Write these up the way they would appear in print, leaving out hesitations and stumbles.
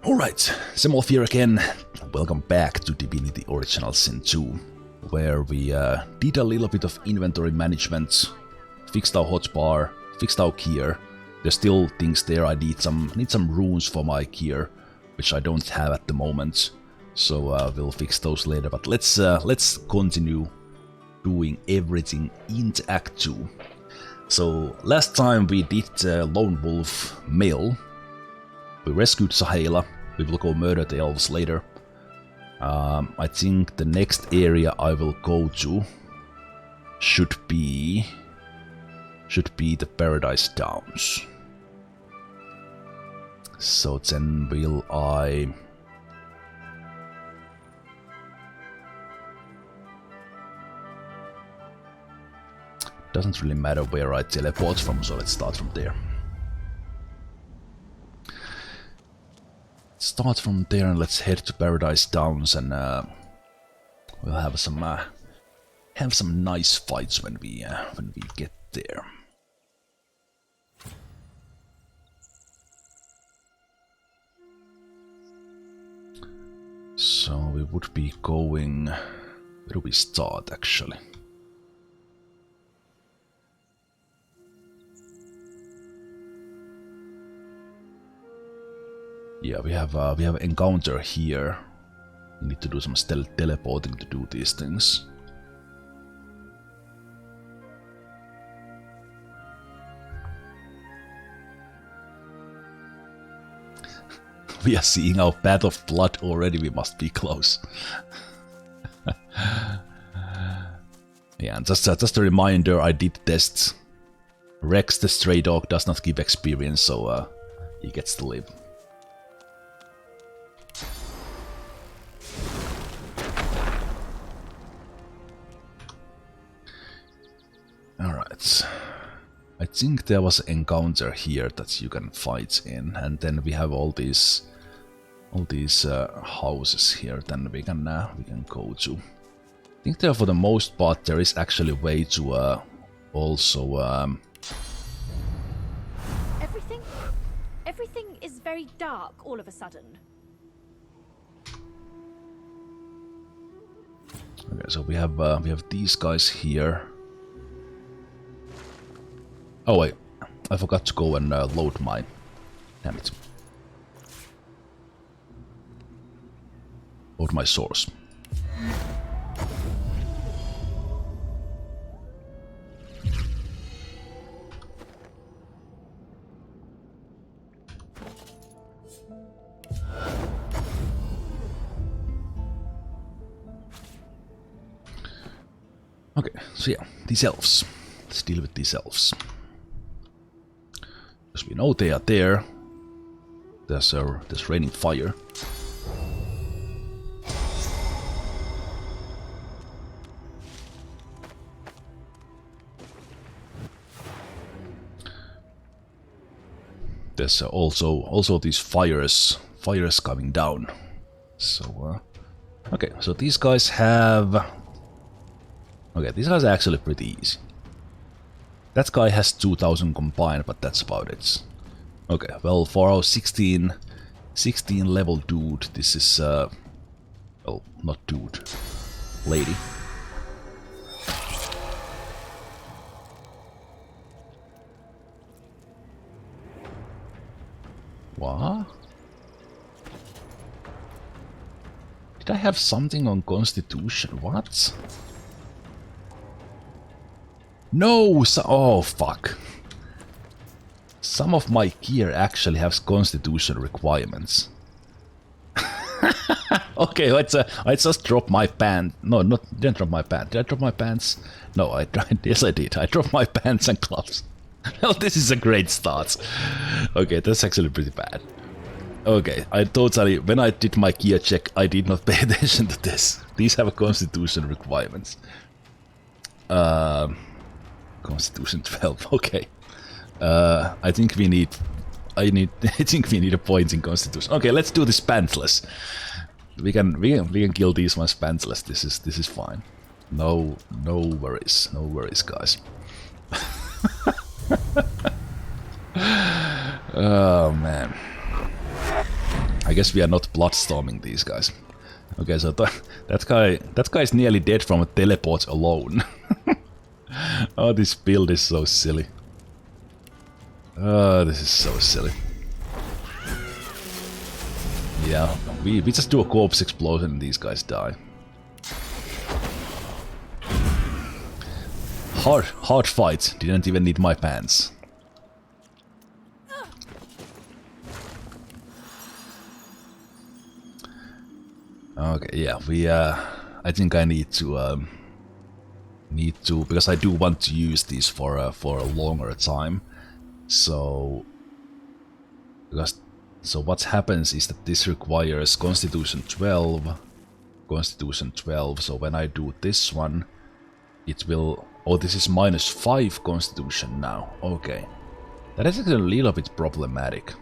Alright, Zemalf here again. Welcome back to Divinity Original Sin 2, where we did a little bit of inventory management, fixed our hotbar, fixed our gear. There's still things there. I need some runes for my gear, which I don't have at the moment. So we'll fix those later. But let's continue doing everything into Act 2. So last time we did Lone Wolf Mill. We rescued Sahela. We will go murder the elves later. I think the next area I will go to should be the Paradise Downs. So then will I... Doesn't really matter where I teleport from, so let's start from there. Start from there and let's head to Paradise Downs, and we'll have some nice fights when we get there. So we would be going... Where do we start actually? Yeah, we have encounter here. We need to do some stealth teleporting to do these things. We are seeing our path of blood already. We must be close. Yeah, and just a reminder, I did test. Rex the stray dog does not give experience, so he gets to live. Alright, I think there was an encounter here that you can fight in, and then we have all these houses here. Then we can go to. I think there, for the most part, there is actually a way to also. Everything is very dark all of a sudden. Okay, so we have these guys here. Oh wait, I forgot to go and load mine. Damn it. Load my source. Okay, so yeah, these elves. Let's deal with these elves. Because we know they are there. There's raining fire. There's also these fires coming down. So okay, so these guys have. Okay, these guys are actually pretty easy. That guy has 2000 combined, but that's about it. Okay, well, for our 16 level dude, this is, well, not dude, lady. What? Did I have something on Constitution? What? No! Oh, fuck. Some of my gear actually has Constitution requirements. Okay, I just dropped my pants. No, didn't drop my pants. Did I drop my pants? No, I tried. Yes, I did. I dropped my pants and gloves. Well, this is a great start. Okay, that's actually pretty bad. Okay, when I did my gear check, I did not pay attention to this. These have Constitution requirements. Constitution 12, okay. I think we need a point in Constitution. Okay, let's do this pantsless. We can kill these ones pantsless. This is fine. No worries, guys. Oh man. I I guess we are not bloodstorming these guys. Okay, so that guy is nearly dead from a teleport alone. Oh, this build is so silly. Oh, this is so silly. Yeah, we just do a corpse explosion and these guys die. Hard fight. Didn't even need my pants. Okay, yeah, I think I need to because I do want to use these for a longer time. So what happens is that this requires Constitution 12. Constitution 12. So when I do this one, it will. Oh, this is -5 Constitution now. Okay, that is actually a little bit problematic.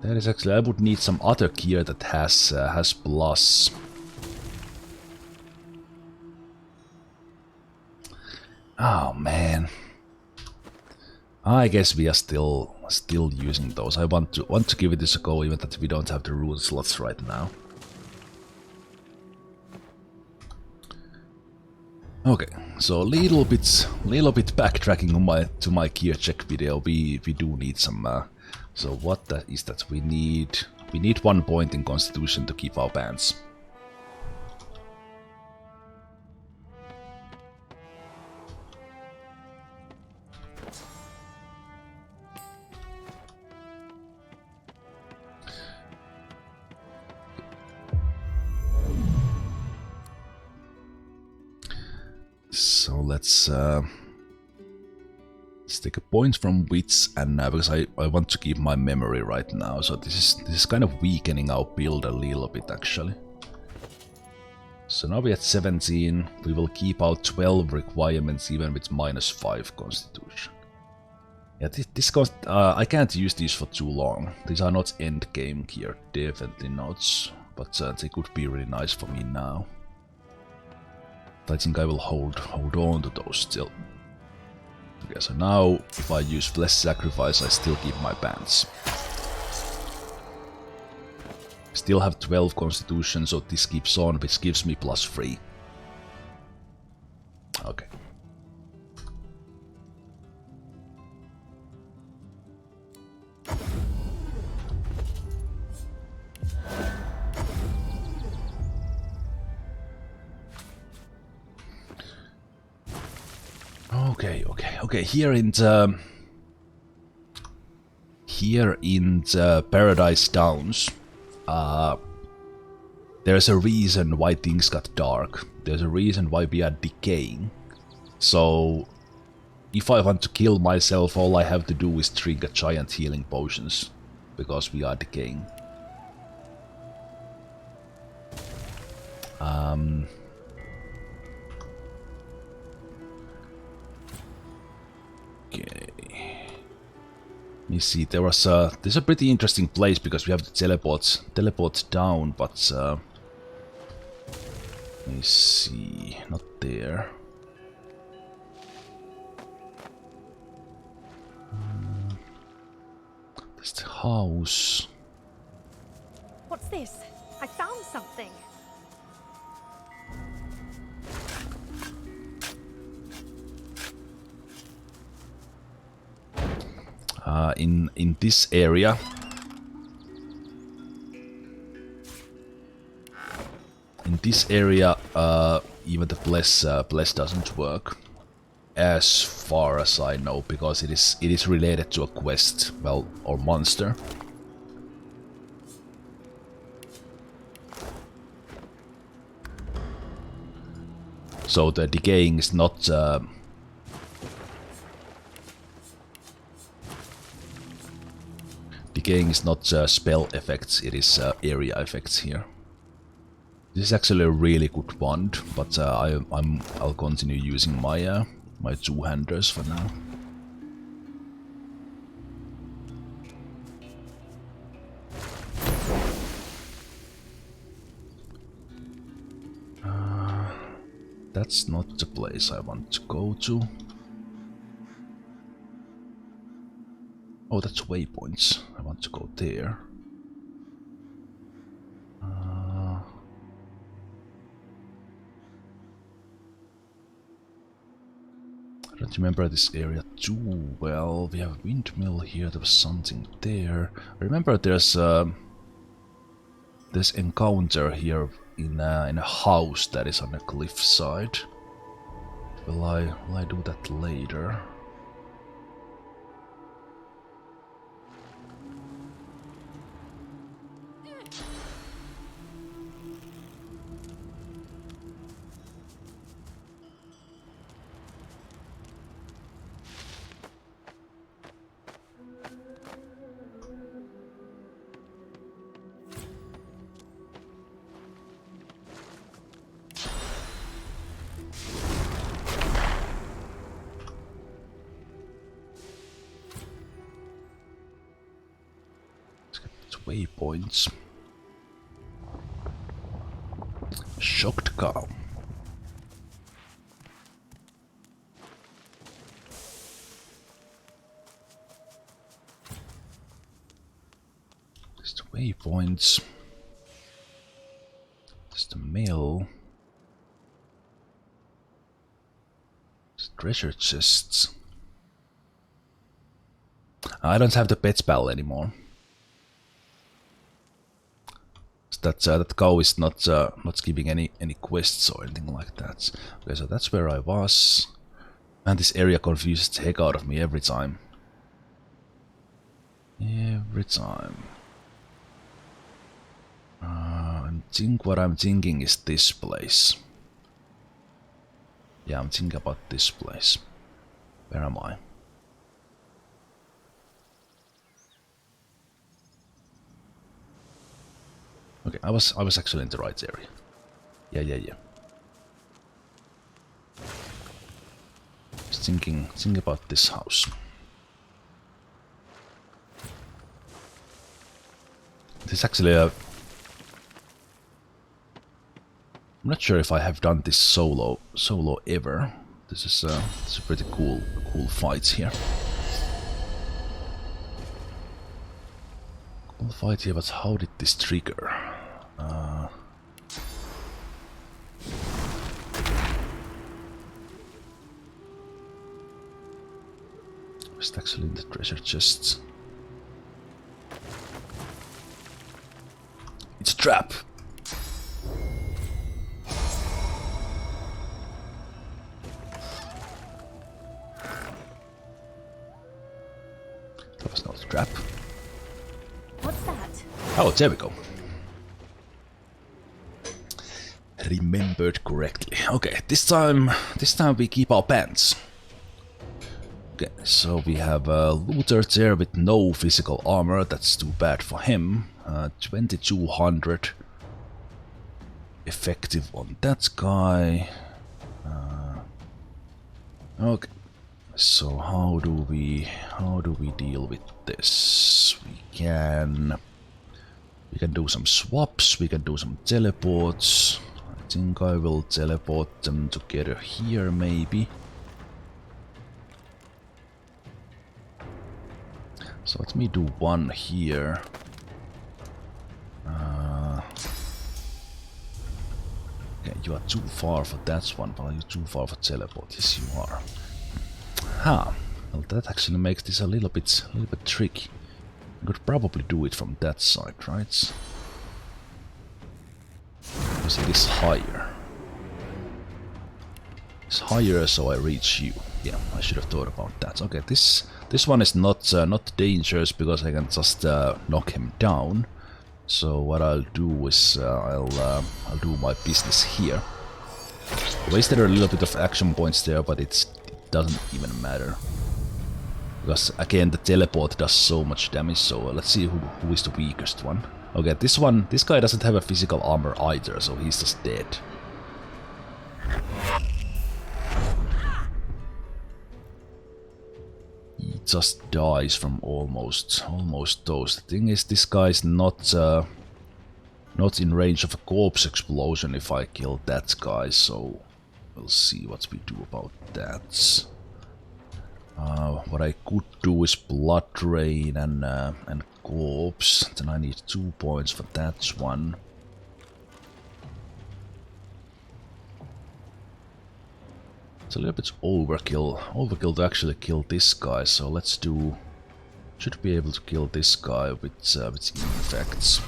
That is actually, I would need some other gear that has plus. Oh man, I guess we are still using those. I want to give it this a go, even that we don't have the rune slots right now. Okay, so a little bit backtracking on to my gear check video. We do need some. So what that is that we need 1 point in Constitution to keep our pants. So let's take a point from wits, and because I want to keep my memory right now, so this is kind of weakening our build a little bit actually. So now we're at 17. We will keep our 12 requirements even with -5 Constitution. Yeah, I can't use these for too long. These are not end game gear, definitely not. But they could be really nice for me now. I think I will hold on to those still. Okay, so now if I use Flesh Sacrifice, I still keep my pants. Still have 12 Constitution, so this keeps on, which gives me +3. Okay. Okay. Here in the Paradise Downs, there's a reason why things got dark. There's a reason why we are decaying. So, if I want to kill myself, all I have to do is drink a giant healing potions, because we are decaying. Okay. Let me see. There's a pretty interesting place because we have to teleport down, but let me see. Not there. There's the house. What's this? I found something. In this area, even the bless doesn't work, as far as I know, because it is related to a quest, well, or monster. So the decaying is not. Decaying is not spell effects, it is area effects here. This is actually a really good wand, but I'll continue using my my two-handers for now. That's not the place I want to go to. Oh, that's waypoints. I want to go there. I don't remember this area too well. We have a windmill here. There was something there. I remember there's encounter here in a house that is on a cliffside. Will I do that later? Waypoints. Shocked cow. Just waypoints. Just a mill. Just treasure chests. I don't have the pet spell anymore. That cow is not giving any quests or anything like that. Okay, so that's where I was. And this area confuses the heck out of me every time. Every time. I think what I'm thinking is this place. Yeah, I'm thinking about this place. Where am I? Okay, I was actually in the right area. Yeah. Just thinking about this house. This is actually a... I'm not sure if I have done this solo ever. This is a pretty cool fight here. Cool fight here, but how did this trigger? It's actually in the treasure chests. It's a trap! That was not a trap. What's that? Oh, there we go. Remembered correctly. Okay, this time we keep our pants. Okay, so we have a looter there with no physical armor. That's too bad for him. 2200 effective on that guy. Okay, so how do we deal with this? We can do some swaps. We can do some teleports. I think I will teleport them together here, maybe. So let me do one here. Okay, you are too far for that one, but are you too far for teleport? Yes, you are. Well, that actually makes this a little bit tricky. I could probably do it from that side, right? Because it is higher. It's higher, so I reach you. Yeah, I should have thought about that. Okay, this one is not dangerous because I can just knock him down. So what I'll do is I'll do my business here. Wasted a little bit of action points there, but it doesn't even matter. Because again, the teleport does so much damage. So let's see who is the weakest one. Okay, this guy doesn't have a physical armor either, so he's just dead. He just dies from almost those. The thing is, this guy is not in range of a corpse explosion if I kill that guy, so we'll see what we do about that. What I could do is blood drain and corpse. Then I need 2 points for that one. It's a little bit overkill to actually kill this guy. So let's do. Should be able to kill this guy with effects.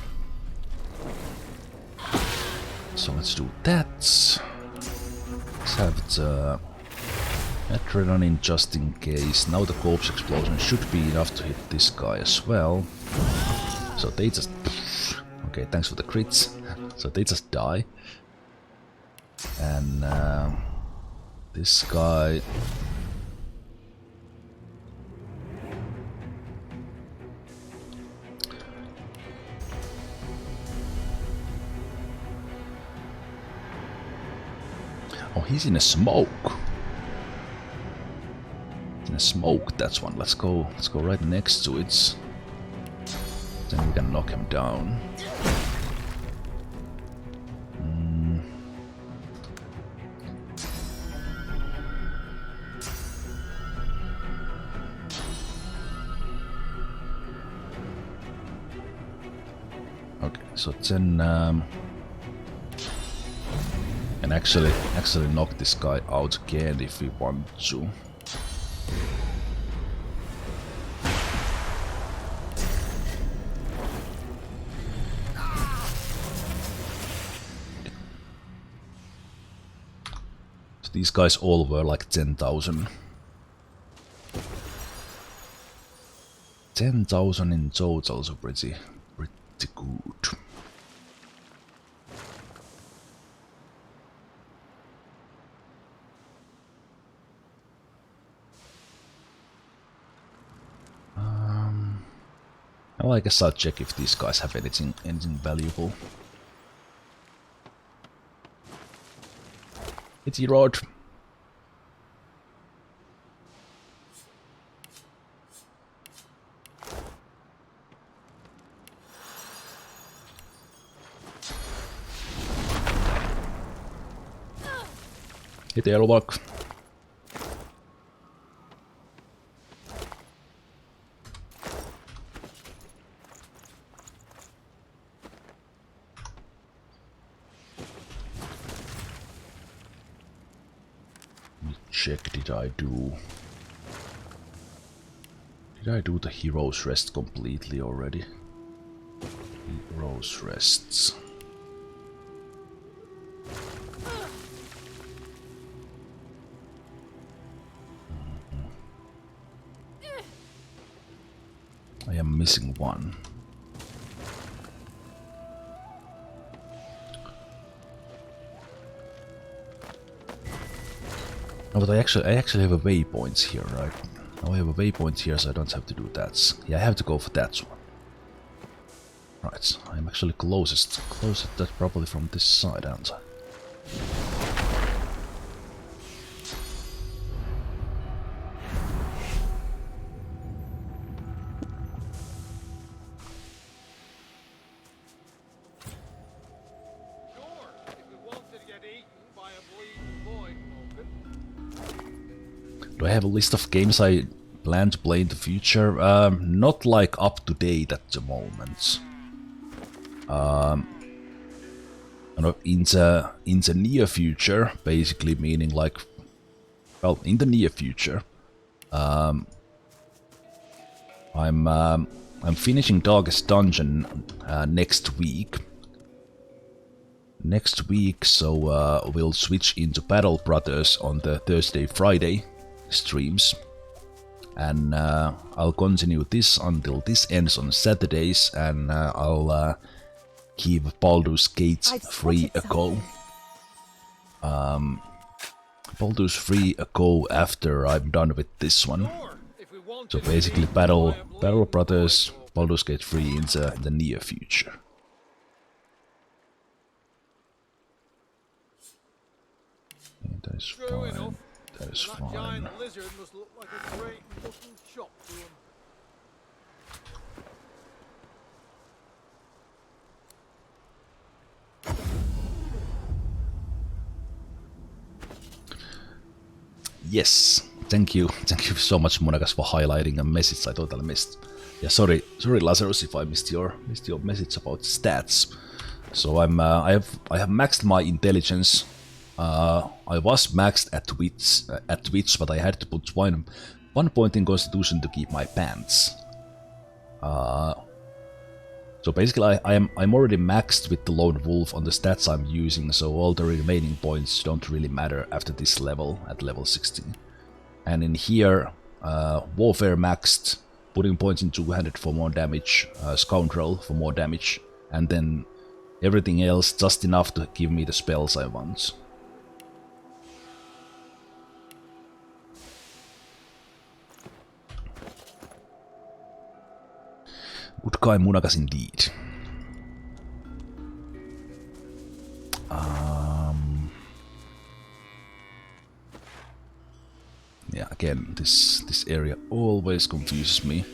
So let's do that. Let's have the adrenaline just in case. Now the corpse explosion should be enough to hit this guy as well. So they just... Okay, thanks for the crits. So they just die. And this guy... Oh, he's in a smoke. In a smoke, that's one. Let's go right next to it. Then we can knock him down. Okay, so then and actually knock this guy out again if we want to. So these guys all were like 10,000. 10,000 in total, so pretty good. Well, I guess I'll check if these guys have anything valuable. It's Rod. Hit the airlock. Check, did I do the Hero's Rest completely already? Hero's Rests. I am missing one. Oh, but I actually have a waypoint here, right? Now I have a waypoint here, so I don't have to do that. Yeah, I have to go for that one. Right, I'm actually closest that probably from this side, aren't I? Do I have a list of games I plan to play in the future? Not like up to date at the moment. In the near future, basically meaning like, well, in the near future, I'm finishing Darkest Dungeon next week. So we'll switch into Battle Brothers on the Thursday-Friday streams, and I'll continue this until this ends on Saturdays, and I'll keep Baldur's Gate 3 a go. Baldur's 3 a go after I'm done with this one. So basically Battle Brothers, Baldur's Gate 3 in the near future. Yeah, that is fine. That is fine. Yes, Thank you so much, Monagas, for highlighting a message I totally missed. Yeah, sorry, Lazarus, if I missed your message about stats. So I have maxed my intelligence. I was maxed at Twitch, but I had to put one point in Constitution to keep my pants. So basically, I'm already maxed with the Lone Wolf on the stats I'm using, so all the remaining points don't really matter after this level, at level 16. And in here, Warfare maxed, putting points in 200 for more damage, Scoundrel for more damage, and then everything else just enough to give me the spells I want. Good guy Munagas indeed. Yeah, again, this area always confuses me.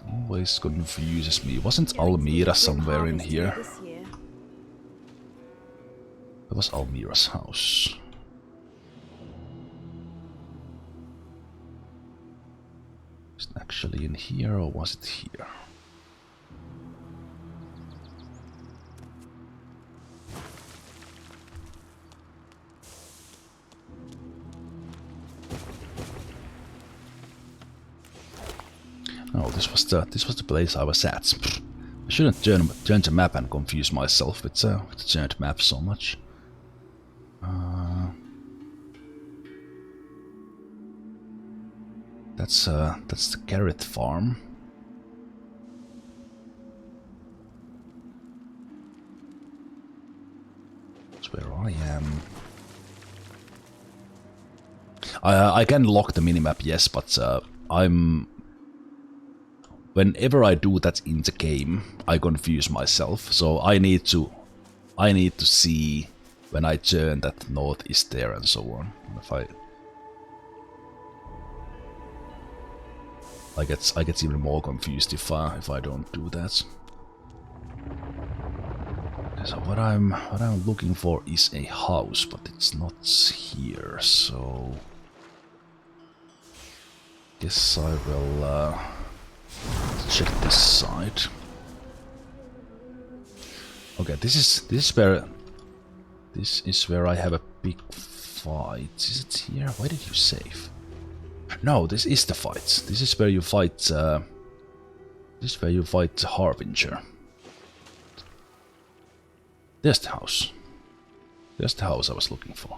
Always confuses me. Wasn't Almira somewhere in here? That was Almira's house. Is it actually in here or was it here? Oh, this was the place I was at. I shouldn't turn the map and confuse myself with the turned map so much. That's the carrot farm. That's where I am. I can lock the minimap, yes, but whenever I do that in the game, I confuse myself. So I need to see when I turn that north is there and so on. If I get even more confused if I don't do that. So what I'm looking for is a house, but it's not here. So guess I will check this side. Okay, this is where I have a big fight. Is it here? Why did you save? No, this is the fight. This is where you fight. This is where you fight the Harbinger. There's the house. There's the house I was looking for.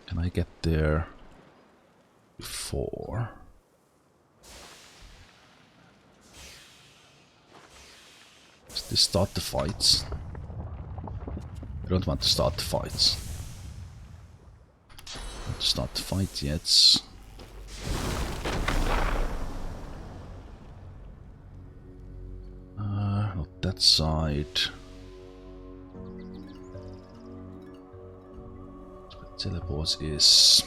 Can I get there before? Does this start the fights? I don't want to start the fights. Not to start the fight yet. Not that side. Teleport is.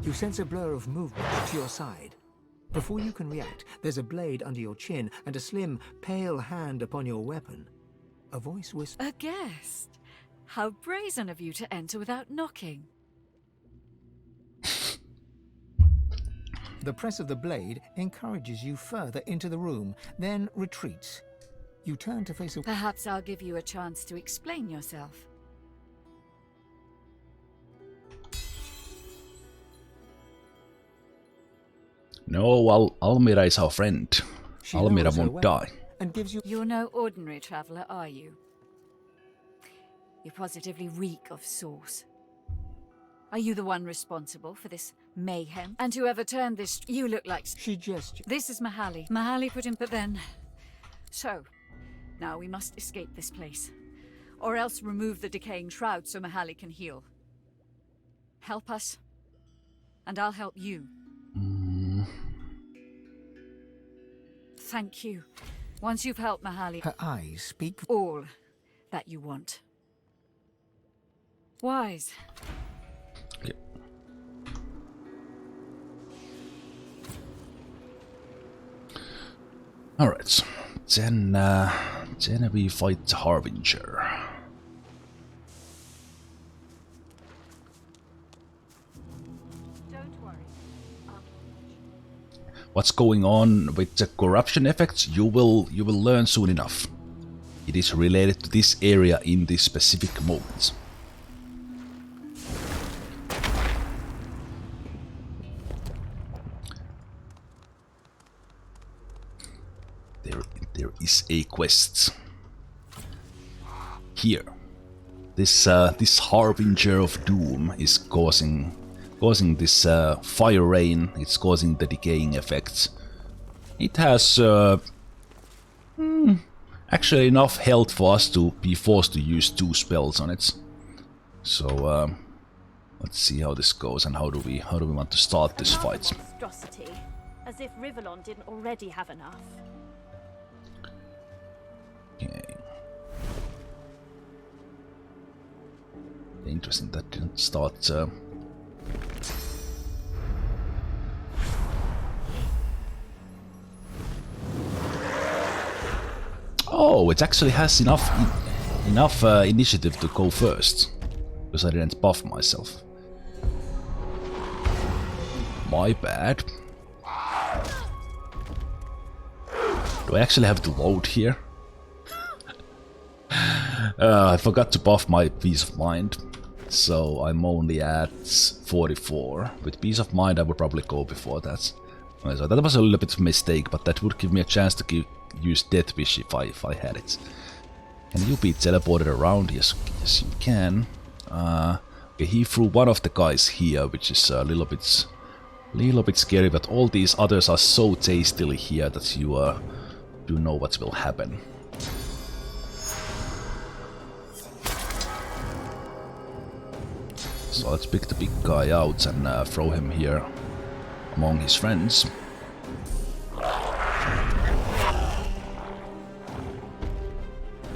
You sense a blur of movement to your side. Before you can react, there's a blade under your chin and a slim, pale hand upon your weapon. A voice whispers. A guest? How brazen of you to enter without knocking. The press of the blade encourages you further into the room, then retreats. You turn to face a... Perhaps I'll give you a chance to explain yourself. No, Almira is our friend. She Almira lowers her won't weapon die. And gives you... You're no ordinary traveler, are you? You positively reek of sauce. Are you the one responsible for this mayhem. And whoever turned this, you look like... She gestured. This is Mahali. Mahali put him, but then... So, now we must escape this place. Or else remove the decaying shroud so Mahali can heal. Help us, and I'll help you. Thank you. Once you've helped Mahali, Her eyes speak. all that you want. Wise. Okay. Alright, then we fight the Harbinger. Don't worry. What's going on with the corruption effects, you will learn soon enough. It is related to this area in this specific moment. There is a quest here. This Harbinger of Doom is causing this fire rain. It's causing the decaying effects. It has actually enough health for us to be forced to use 2 spells on it. So let's see how this goes and how do we want to start this fight. Monstrosity, as if Rivellon didn't already have enough. Okay. Interesting, that didn't start. Oh, it actually has enough initiative to go first, because I didn't buff myself. My bad. Do I actually have to load here? I forgot to buff my Peace of Mind, so I'm only at 44. With Peace of Mind I would probably go before that. So that was a little bit of a mistake, but that would give me a chance to use Death Wish if I had it. Can you be teleported around? Yes, you can. Okay, he threw one of the guys here, which is a little bit scary, but all these others are so tastily here that you do know what will happen. So let's pick the big guy out and throw him here among his friends.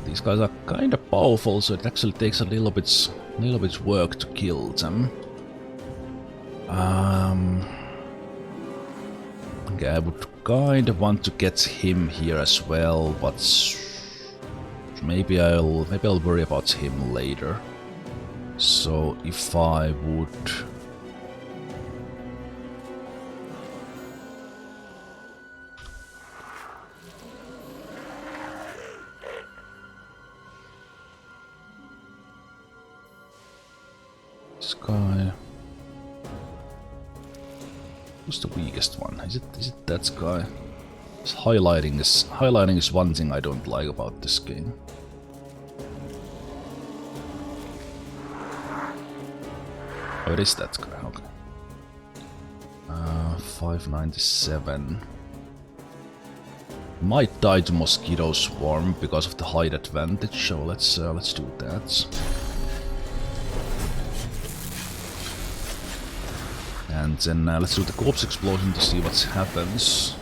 These guys are kind of powerful, so it actually takes a little bit work to kill them. Okay, I would kind of want to get him here as well, but maybe I'll worry about him later. So if I would... This guy... Who's the weakest one? Is it that guy? Highlighting is one thing I don't like about this game. Oh, it is that guy, okay. 597. Might die to Mosquito Swarm because of the height advantage, so let's do that. And then let's do the Corpse Explosion to see what happens.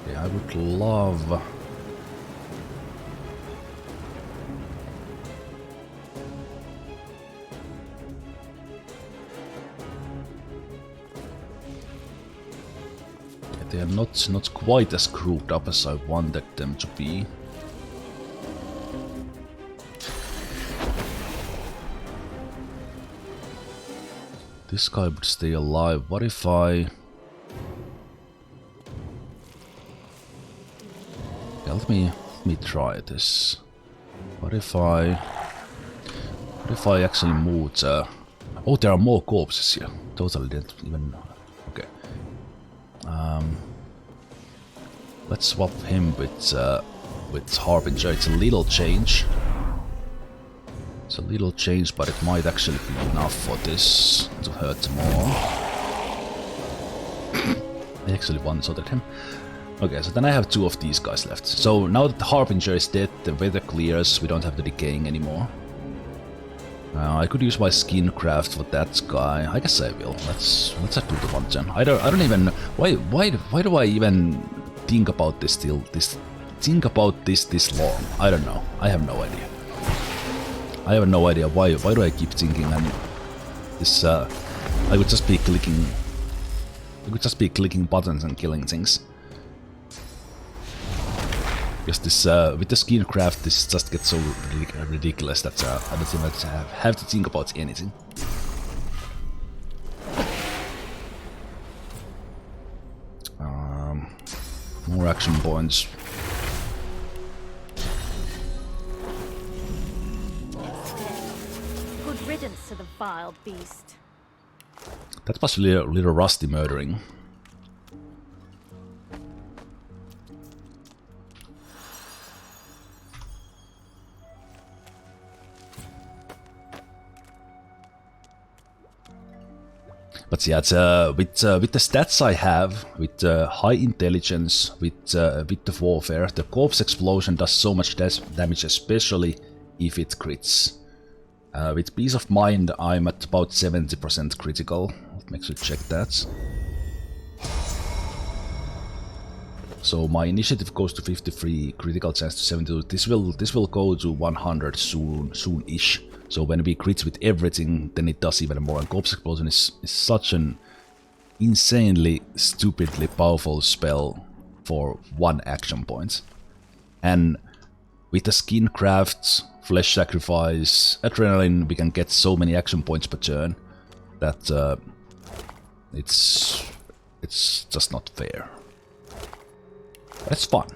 Yeah, I would love... They are not quite as grouped up as I wanted them to be. This guy would stay alive. What if I... Yeah, let me try this. What if I actually moved... Oh, there are more corpses here. Totally didn't even know. Okay. Let's swap him with Harbinger. It's a little change. So a little change, but it might actually be enough for this to hurt more. I actually one-shotted him. Okay, so then I have 2 of these guys left. So now that the Harbinger is dead, the weather clears, we don't have the decaying anymore. I could use my skin craft for that guy. I guess I will. Let's do the one turn. I don't even why do I even think about this this long? I don't know. I have no idea. I have no idea why do I keep thinking and this I would just be clicking buttons and killing things. Because this, with the skin craft, this just gets so ridiculous that I don't even have to think about anything. More action points. Good riddance to the vile beast. That was a little rusty murdering. But yeah, it's, with the stats I have, with high intelligence, with the warfare, the corpse explosion does so much damage, especially if it crits. With peace of mind, I'm at about 70% critical. Let me actually check that. So my initiative goes to 53, critical chance to 72. This will go to 100 soon-ish. So when we crit with everything, then it does even more. And Corpse Explosion is such an insanely, stupidly powerful spell for 1 action point. And with the skin crafts, flesh sacrifice, adrenaline, we can get so many action points per turn that it's just not fair. But it's fun.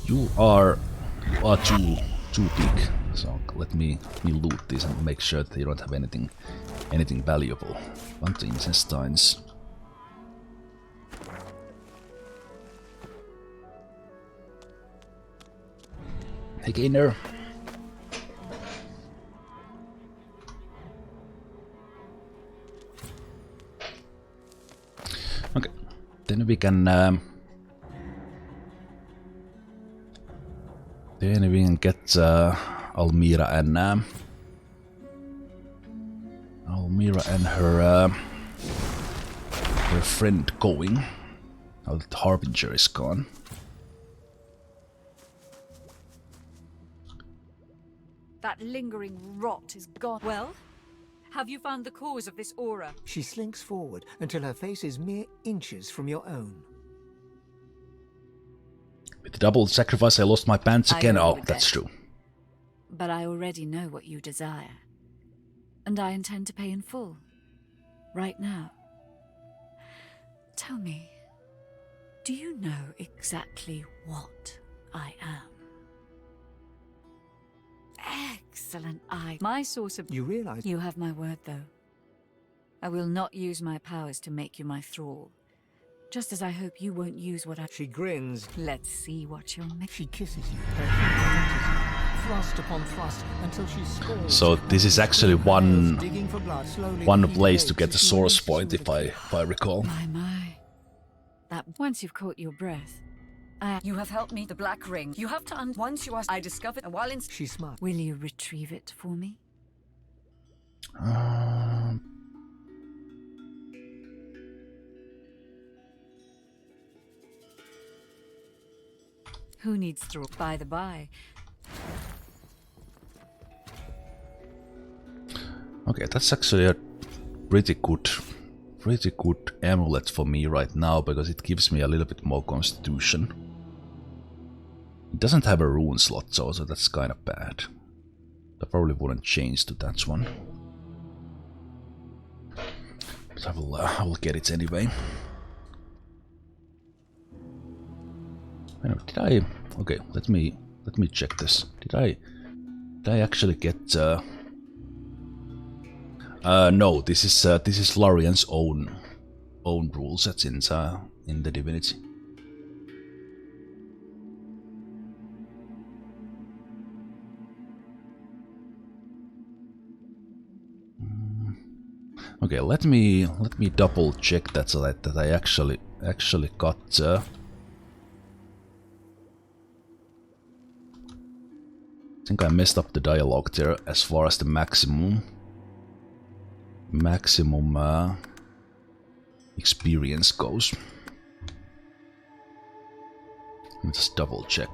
You are too big, so let me loot this and make sure that you don't have anything valuable. Want the intestines. Hey gainer. Okay, then we can get Almira and her friend going. Now that Harbinger is gone. That lingering rot is gone. Well, have you found the cause of this aura? She slinks forward until her face is mere inches from your own. With the double sacrifice, I lost my pants again. Oh, that's true. But I already know what you desire. And I intend to pay in full. Right now. Tell me, do you know exactly what I am? Excellent eye. My source of... You realize... You have my word, though. I will not use my powers to make you my thrall. Just as I hope you won't use what I... She grins. Let's see what you'll make. She kisses you. Her feet thrust upon thrust until she scores. So this is actually one place to get the source point, if I recall. My. That once you've caught your breath... You have helped me, the Black Ring. You have to once you are... I discovered... While in... She smiled. Will you retrieve it for me? Who needs through? By the by. Okay, that's actually a pretty good amulet for me right now, because it gives me a little bit more constitution. It doesn't have a rune slot, so that's kind of bad. I probably wouldn't change to that one. But I will get it anyway. Did I? Okay, let me check this. Did I actually get? No, this is Larian's own rule sets in the Divinity. Okay, let me double check that so that I actually got. I think I messed up the dialogue there as far as the maximum experience goes. Let me just double check.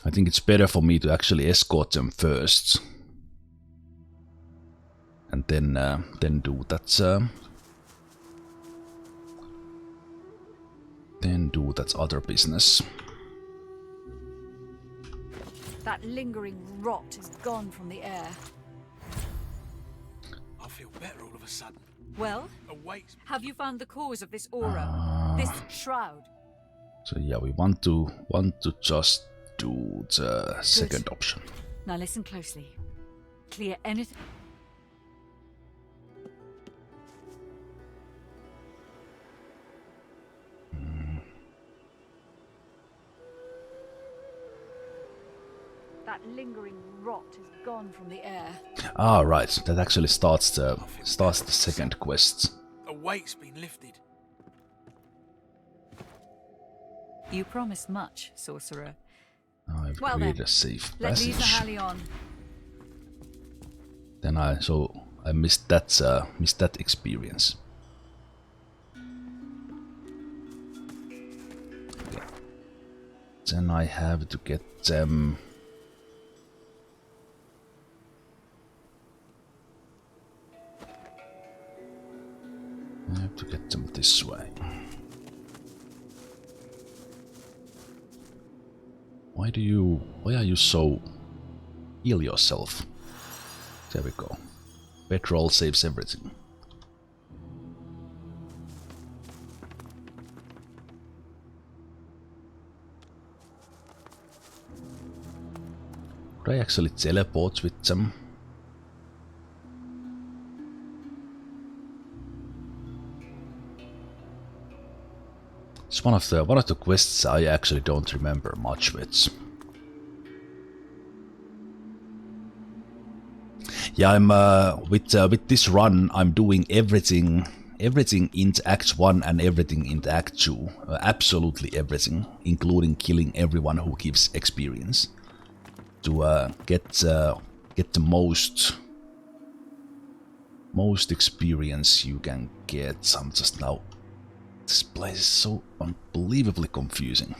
I think it's better for me to actually escort them first, and then do that. Then do that other business. That lingering rot is gone from the air. I feel better all of a sudden. Well, Await. have you found the cause of this aura? This shroud? So yeah, we want to just do the second option. Now listen closely. Clear anything. That lingering rot is gone from the air. Ah, right. That actually starts the second quest. A weight's been lifted. You promised much, sorcerer. I've Well agreed then, a safe let's leave passage. Mahali on. Then I missed that experience. Okay. Then I have to get them. I have to get them this way. Why are you so... Heal yourself. There we go. Petrol saves everything. Could I actually teleport with them? It's one of the quests I actually don't remember much with. Yeah, I'm with this run. I'm doing everything in Act 1 and everything in Act 2. Absolutely everything, including killing everyone who gives experience to get the most experience you can get. I'm just now. This place is so unbelievably confusing.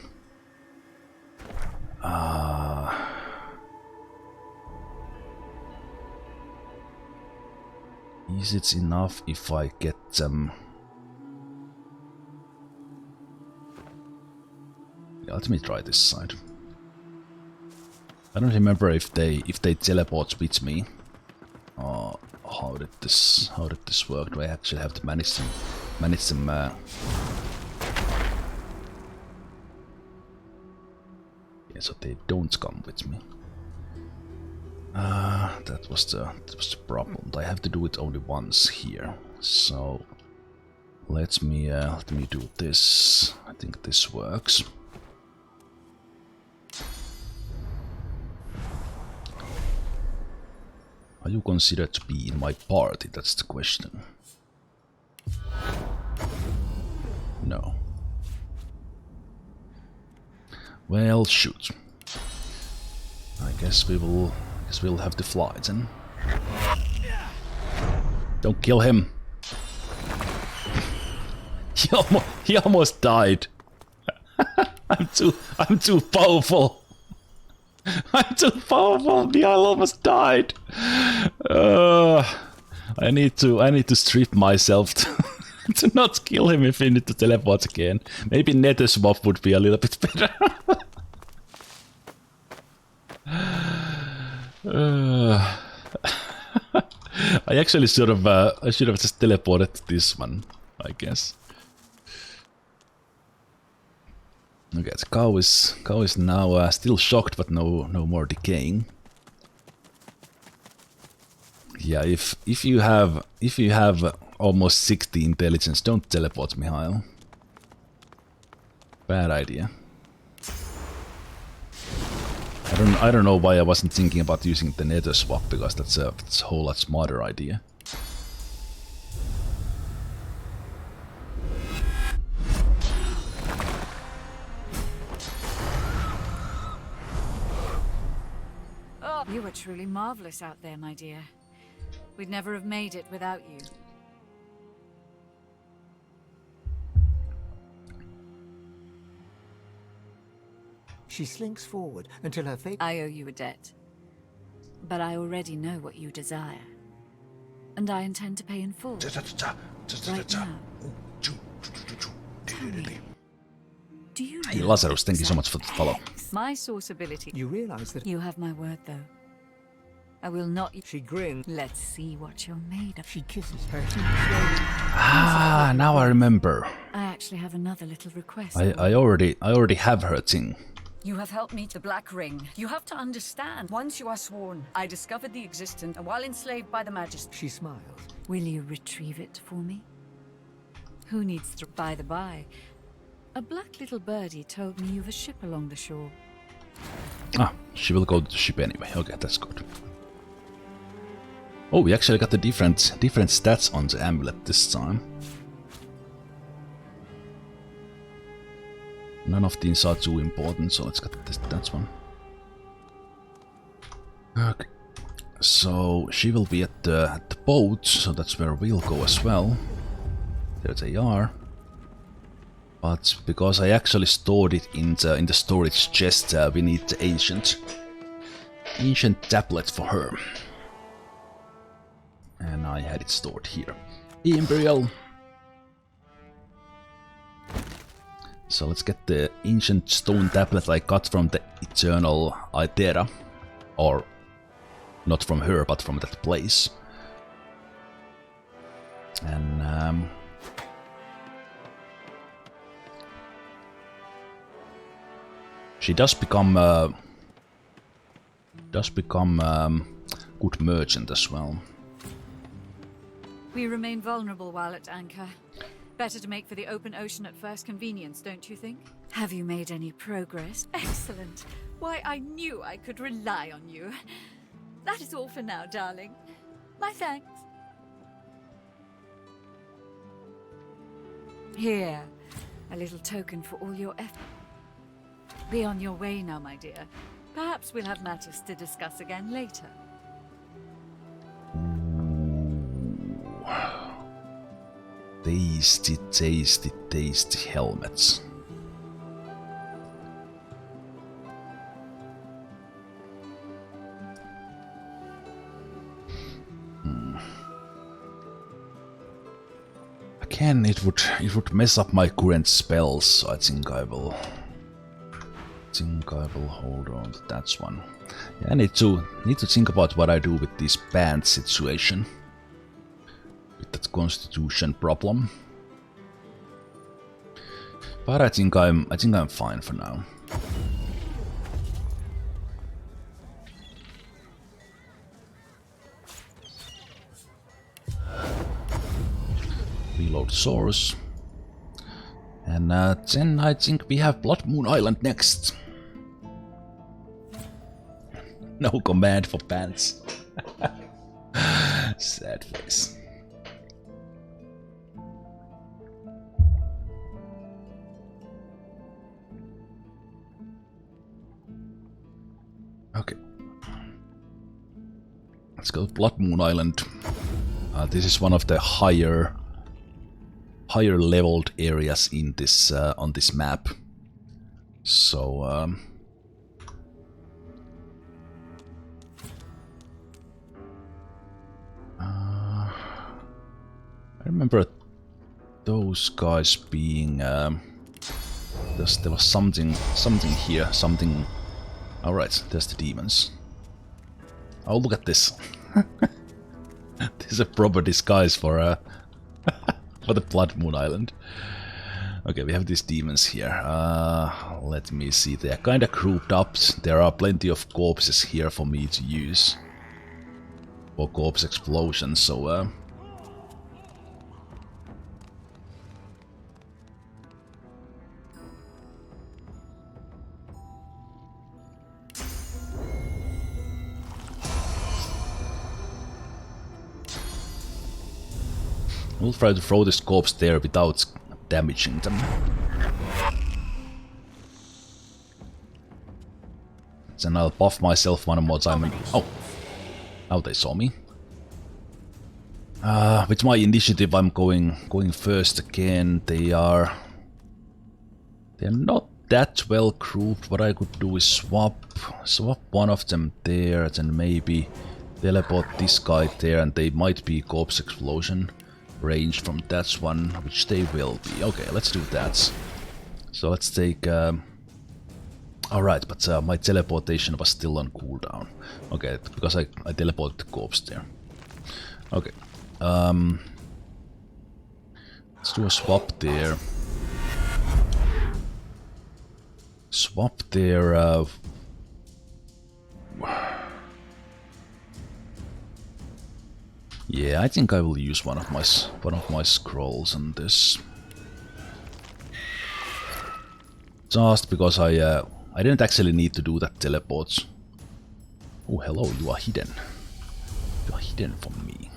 Is it enough if I get them? Yeah, let me try this side. I don't remember if they teleport with me. How did this work? Do I actually have to manage them? Yeah, so they don't come with me. That was the problem. I have to do it only once here. So let me do this. I think this works. Are you considered to be in my party? That's the question. No. Well, shoot. I guess we'll have to fly then. Don't kill him. He almost died. I'm too powerful. I'm too powerful. Mihail almost died. I need to strip myself to not kill him if we need to teleport again. Maybe Nether Swap would be a little bit better. I actually should have just teleported to this one, I guess. Okay, the cow is now still shocked, but no more decaying. Yeah, if you have almost 60 intelligence, don't teleport, Mihail. Bad idea. I don't know why I wasn't thinking about using the nether swap, because that's a whole lot smarter idea. Oh, you were truly marvelous out there, my dear. We'd never have made it without you. She slinks forward until her face... I owe you a debt. But I already know what you desire. And I intend to pay in full. Right now. Tell me, do you Hey know Lazarus, thank you so much for the follow. my source ability? You realize that... You have my word, though. I will not... She grins. Let's see what you're made of. She kisses her teeth slowly. Ah, now I remember. I actually have another little request. I already have her thing. You have helped me the Black Ring. You have to understand. Once you are sworn, I discovered the existence, and while enslaved by the Majesty... She smiles. Will you retrieve it for me? Who needs to... By the by, a black little birdie told me you've a ship along the shore. Ah, she will go to the ship anyway. Okay, that's good. Oh, we actually got the different stats on the amulet this time. None of these are too important, so let's get that one. Okay. So she will be at the boat, so that's where we'll go as well. There they are. But because I actually stored it in the storage chest, we need the ancient tablet for her. And I had it stored here. Imperial. So let's get the ancient stone tablet I got from the Eternal Itera. Or not from her, but from that place. And she does become good merchant as well. We remain vulnerable while at anchor. Better to make for the open ocean at first convenience, don't you think? Have you made any progress? Excellent. Why, I knew I could rely on you. That is all for now, darling. My thanks. Here, a little token for all your effort. Be on your way now, my dear. Perhaps we'll have matters to discuss again later. Tasty, tasty, tasty helmets. Again, it would mess up my current spells, so I think I will hold on to that one. Yeah, I need to think about what I do with this band situation. With that constitution problem. But I think I'm fine for now. Reload source. And then I think we have Bloodmoon Island next. No command for pants. Sad face. Okay. Let's go to Bloodmoon Island. This is one of the higher leveled areas in this on this map. So I remember those guys being there was something here, something. All right, there's the demons. Oh, look at this. This is a proper disguise for for the Bloodmoon Island. Okay, we have these demons here. Let me see. They are kind of grouped up. There are plenty of corpses here for me to use for corpse explosions. So We'll try to throw this corpse there without damaging them. Then I'll buff myself one more time and... Oh! Now they saw me. With my initiative I'm going first again. They're not that well grouped. What I could do is swap one of them there, then maybe teleport this guy there, and they might be corpse explosion range from that one, which they will be. Okay, let's do that. So let's take... Alright, but my teleportation was still on cooldown. Okay, because I teleported the corpse there. Okay. Let's do a swap there. Swap there. Yeah, I think I will use one of my scrolls on this. Just because I didn't actually need to do that teleport. Oh, hello, you are hidden. You are hidden from me.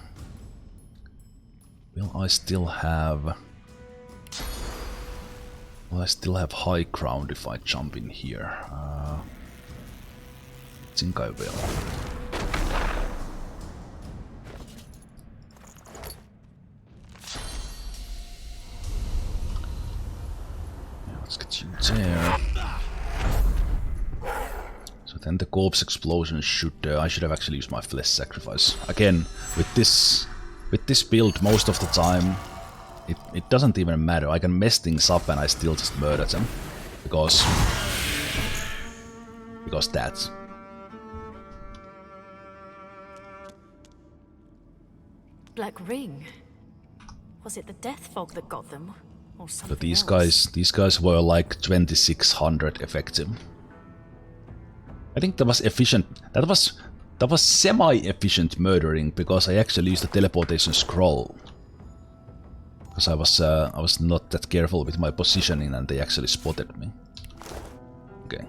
Will I still have... Will I still have high ground if I jump in here? I think I will. Yeah, let's get you there. So then the corpse explosion should... I should have actually used my flesh sacrifice. Again, with this build most of the time, it doesn't even matter. I can mess things up and I still just murder them. Because that. Black Ring? Was it the death fog that got them? Or something But these else? guys were like 2600 effective. I think that was efficient. That was semi-efficient murdering because I actually used the teleportation scroll. Because I was not that careful with my positioning and they actually spotted me. Okay.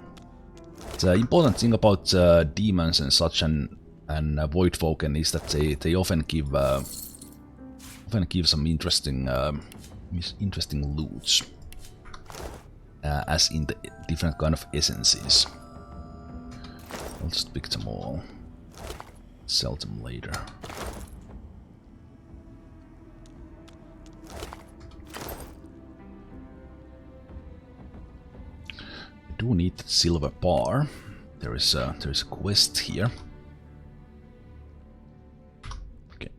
The important thing about demons and such and Voidfolken is that they often give some interesting loots, as in the different kind of essences. I'll just pick them all, sell them later. I do need that silver bar. There is a quest here. Okay.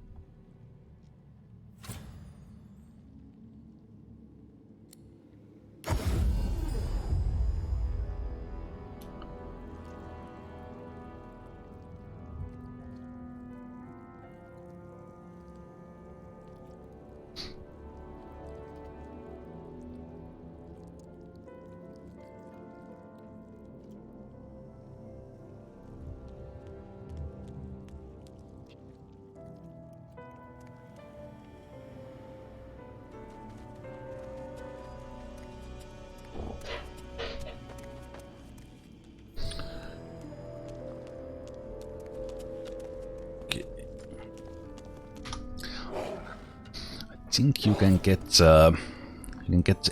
I think you can get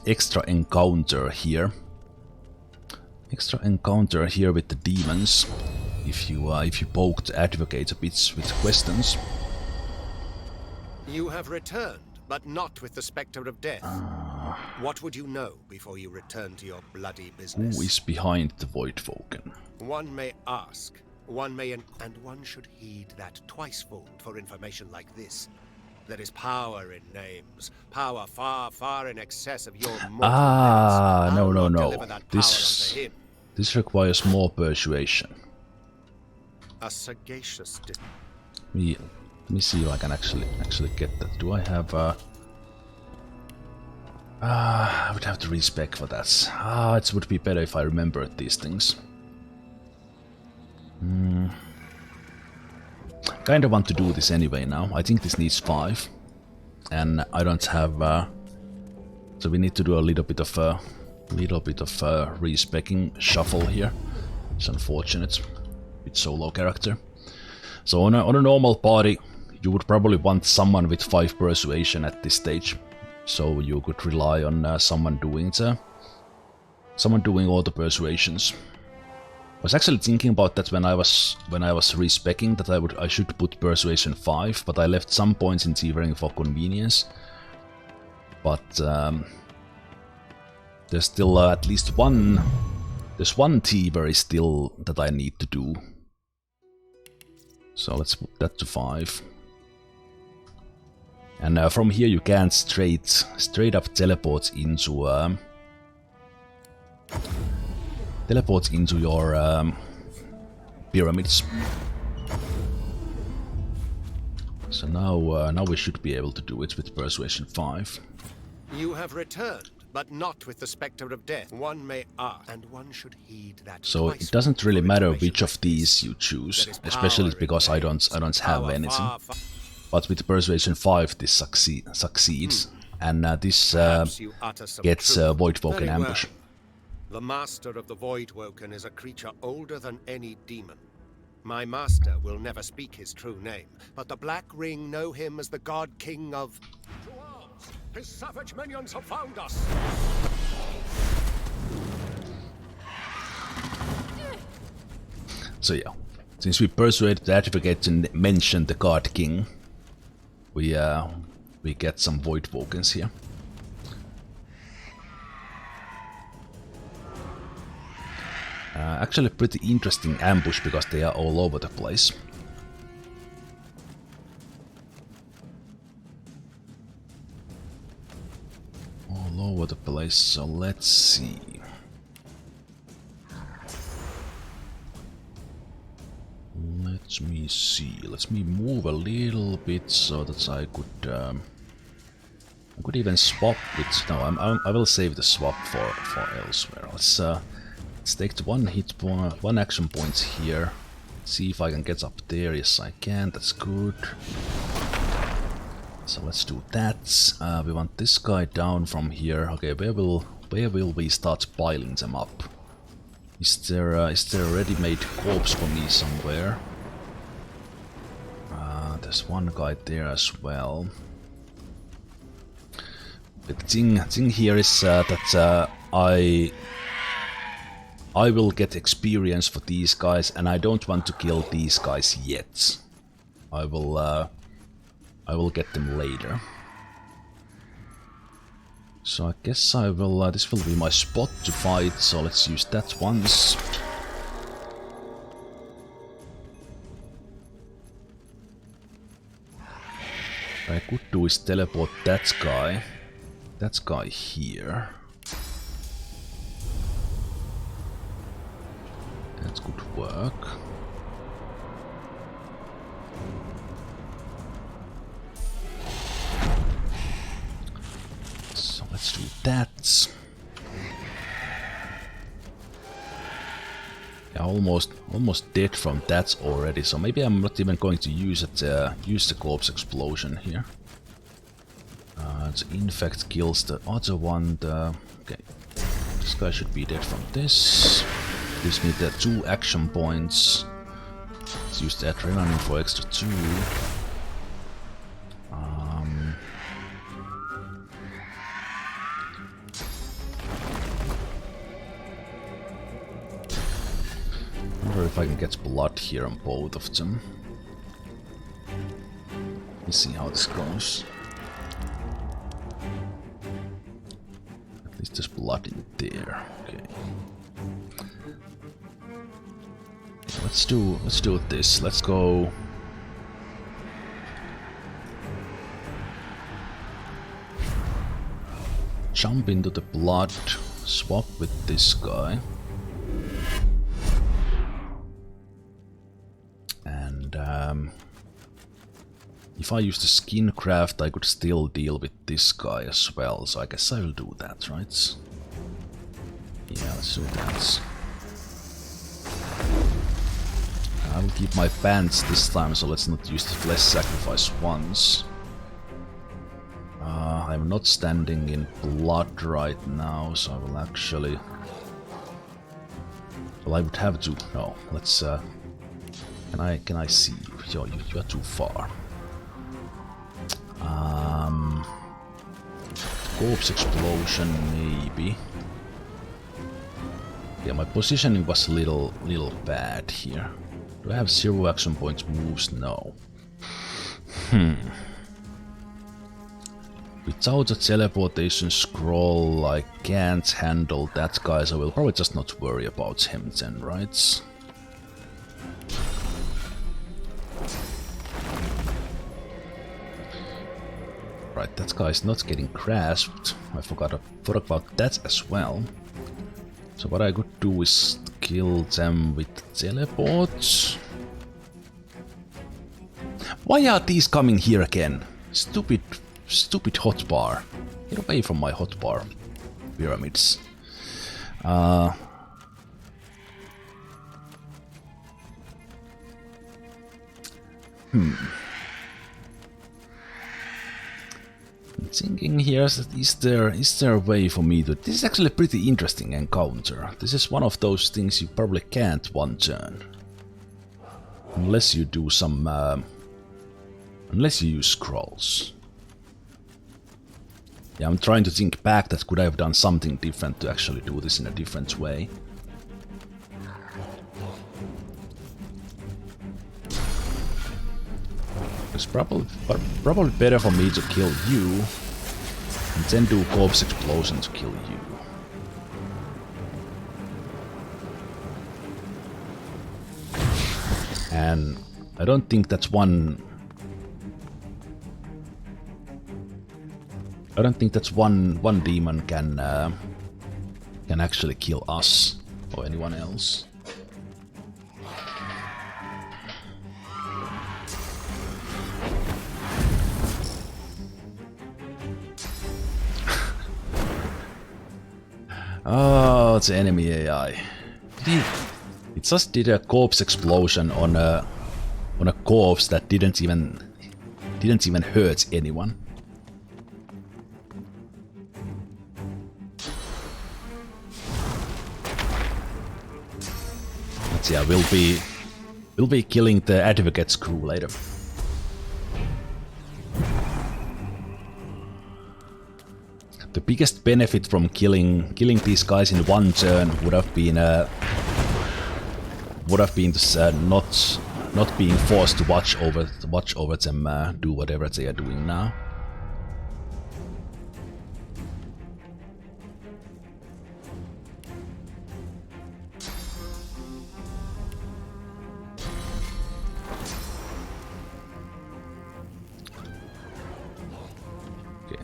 extra encounter here. Extra encounter here with the demons if you poke the advocate a bit with questions. You have returned, but not with the spectre of death. What would you know before you return to your bloody business? Who is behind the Voidfolken? One may ask, one may, and one should heed that twicefold for information like this. There is power in names, power far, far in excess of your mortal limits. No, I'll no, not no. deliver that power unto him. This requires more persuasion. A sagacious Let me see if I can actually get that. Do I have I would have to respec for that. It would be better if I remembered these things. Kinda want to do this anyway now. I think this needs 5. And I don't have so we need to do a little bit of respecking shuffle here. It's unfortunate with solo character. So on a normal party you would probably want someone with 5 persuasion at this stage, so you could rely on someone doing all the persuasions. I was actually thinking about that when I was respecing that I should put persuasion 5, but I left some points in Thievery for convenience. But there's still at least one. There's one Thievery still that I need to do. So let's put that to 5. And from here you can't straight up teleport into your pyramids. So now we should be able to do it with persuasion 5. You have returned, but not with the spectre of death. One may ask, and one should heed that. So it doesn't really matter which of these you choose, especially because I don't have anything. But with persuasion 5 this succeeds, and this gets Voidwoken ambush. The master of the Voidwoken is a creature older than any demon. My master will never speak his true name, but the Black Ring know him as the God King of... To arms! His savage minions have found us! So yeah, since we persuaded the Advocate to mention the God King, we get some Voidwokens here. Actually pretty interesting ambush because they are all over the place. All over the place, so let's see. Let me see. Let me move a little bit so that I could even swap with... No, I will save the swap for elsewhere. Let's take the one action point here. See if I can get up there. Yes, I can. That's good. So let's do that. We want this guy down from here. Okay, where will we start piling them up? Is there a ready-made corpse for me somewhere? There's one guy there as well. The thing here is that I will get experience for these guys, and I don't want to kill these guys yet. I will get them later. So I guess I will. This will be my spot to fight. So let's use that once. What I could do is teleport that guy here. That could work. So let's do that. Yeah, almost dead from that already. So maybe I'm not even going to use it. Use the corpse explosion here. The infect kills the other one. Okay, this guy should be dead from this. Gives me the 2 action points. Let's use the adrenaline for extra 2. I wonder if I can get blood here on both of them. Let's see how this goes. At least there's blood in there. Okay. Let's do this. Let's go. Jump into the blood. Swap with this guy. And if I use the skin craft, I could still deal with this guy as well. So I guess I will do that, right? Yeah, let's do that. I will keep my pants this time, so let's not use the flesh sacrifice once. I'm not standing in blood right now, so I will actually... Well, I would have to... No, let's... Can I see you? You're too far. corpse explosion, maybe. Yeah, my positioning was a little bad here. Do I have 0 action points moves? No. Without a teleportation scroll, I can't handle that guy, so we'll probably just not worry about him then, right? Right, that guy is not getting grasped. I forgot about that as well. So what I could do is kill them with teleports. Why are these coming here again? Stupid hotbar. Get away from my hotbar pyramids. Thinking here, is there a way for me to... This is actually a pretty interesting encounter. This is one of those things you probably can't one turn. Unless you do some... unless you use scrolls. Yeah, I'm trying to think back that could I have done something different to actually do this in a different way. It's probably better for me to kill you and then do corpse explosion to kill you. And I don't think that's one... I don't think that's one demon can actually kill us or anyone else. Oh, it's enemy AI. It just did a corpse explosion on a corpse that didn't even hurt anyone. But yeah, we'll be killing the Advocate's crew later. The biggest benefit from killing these guys in one turn would have been not being forced to watch over them do whatever they are doing now.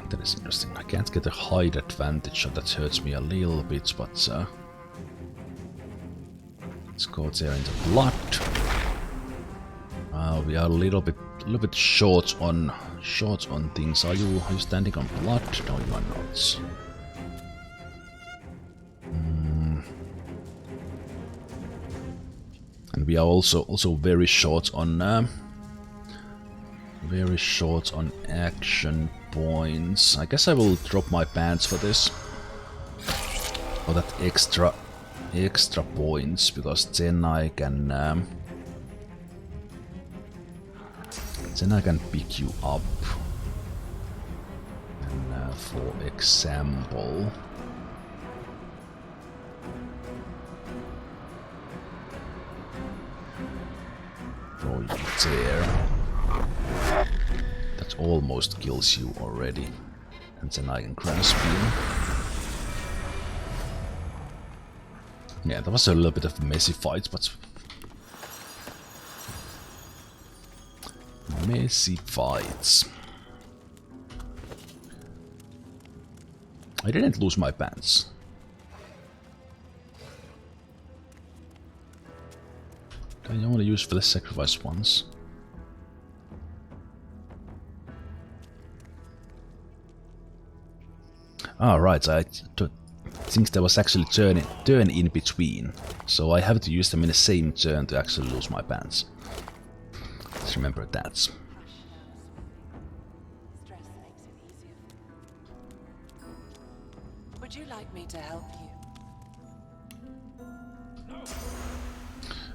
That is interesting. I can't get a hide advantage, so that hurts me a little bit, but let's go there in the blood. We are a little bit short on things. Are you standing on blood? No, you are not. And we are also very short on action points. I guess I will drop my pants for this. For that extra points, because then I can pick you up. And for example, throw you there. That almost kills you already. And then I can grasp you. Yeah, that was a little bit of a messy fight, but... Messy fights. I didn't lose my pants. I only use for the sacrifice once. Ah, right, I think there was actually turn in between, so I have to use them in the same turn to actually lose my pants. Let's remember that. Stress makes it easier. Would you like me to help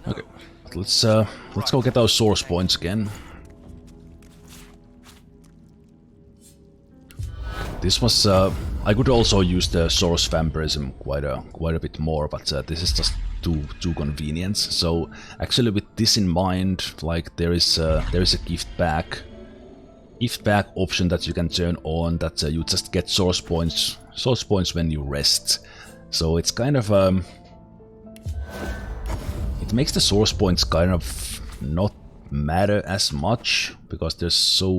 you? Okay, let's go get our source points again. This was I could also use the source vampirism quite a bit more, but this is just too convenient. So actually, with this in mind, like there is a gift back option that you can turn on. That you just get source points when you rest. So it's kind of it makes the source points kind of not matter as much because there's such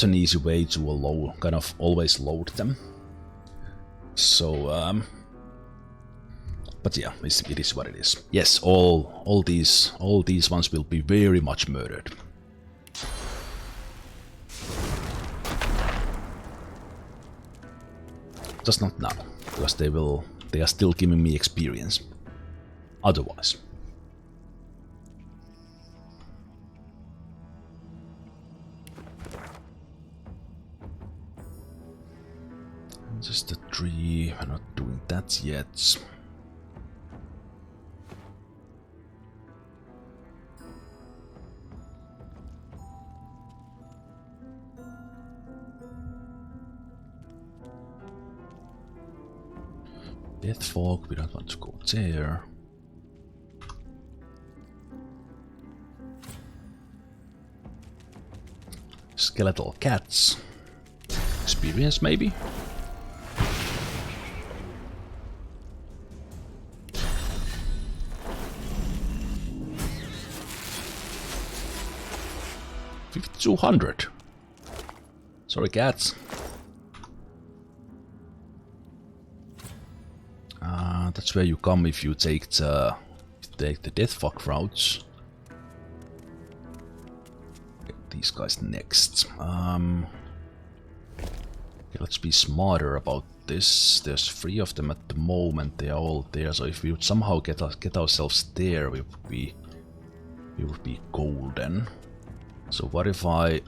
an easy way to kind of always load them. So but yeah, it is what it is. Yes, all these ones will be very much murdered. Just not now, because they are still giving me experience. Otherwise. Just a tree, we're not doing that yet. Death fog, we don't want to go there. Skeletal cats. Experience maybe? $5,200. Sorry, cats. That's where you come if you take the death fuck routes. Okay, these guys next. Okay, let's be smarter about this. There's 3 of them at the moment. They are all there. So if we would somehow get ourselves there, we would be golden. So what if I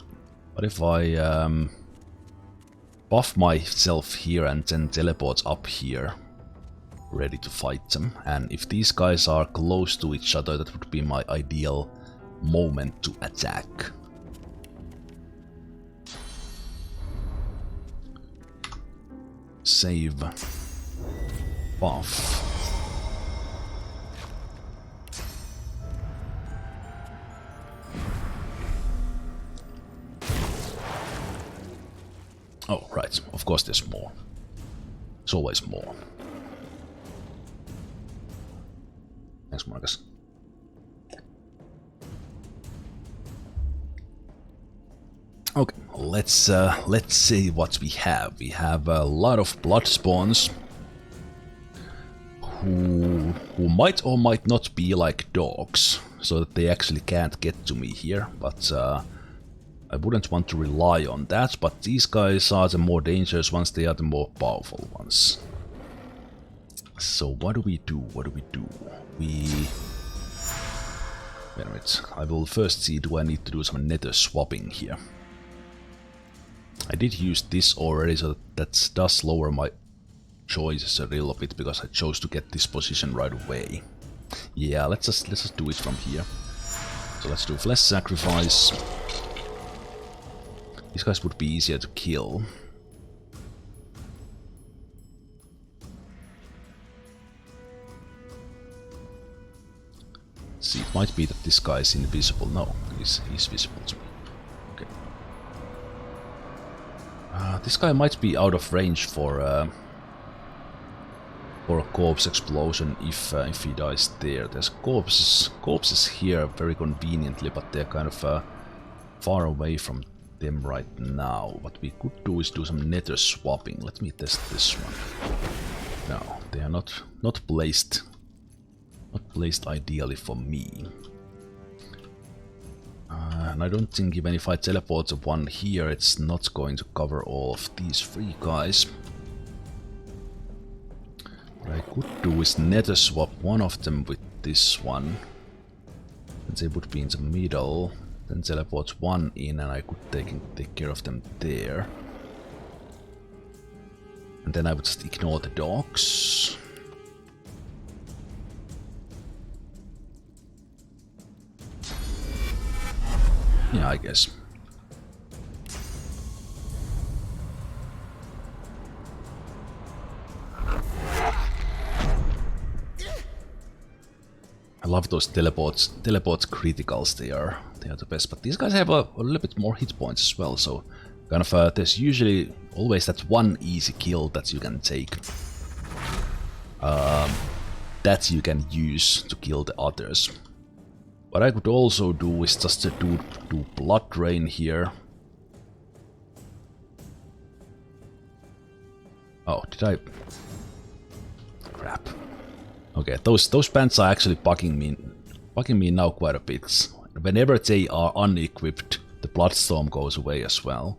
buff myself here and then teleport up here, ready to fight them? And if these guys are close to each other, that would be my ideal moment to attack. Save. Buff. Oh, right. Of course there's more. There's always more. Thanks, Marcus. Okay, let's see what we have. We have a lot of blood spawns who might or might not be like dogs, so that they actually can't get to me here, but I wouldn't want to rely on that. But these guys are the more dangerous ones, they are the more powerful ones. So what do we do? What do we do? Wait a minute. I will first see, do I need to do some nether swapping here? I did use this already, so that does lower my choices a little bit, because I chose to get this position right away. Yeah, let's just do it from here. So let's do flesh sacrifice. These guys would be easier to kill. See, it might be that this guy is invisible. No, he's visible to me. Okay. This guy might be out of range for a corpse explosion if he dies there. There's corpses here very conveniently, but they're kind of far away from them right now. What we could do is do some nether swapping. Let me test this one. No, they are not placed. Not placed ideally for me. And I don't think even if I teleport one here, it's not going to cover all of these 3 guys. What I could do is nether swap one of them with this one. And they would be in the middle. Then teleport one in and I could take care of them there. And then I would just ignore the dogs. Yeah, I guess. love those teleport criticals. They are the best. But these guys have a little bit more hit points as well. So kind of there's usually always that one easy kill that you can take. That you can use to kill the others. What I could also do is just to do blood rain here. Oh, did I? Crap. Okay, those pants are actually bugging me now quite a bit. Whenever they are unequipped, the bloodstorm goes away as well.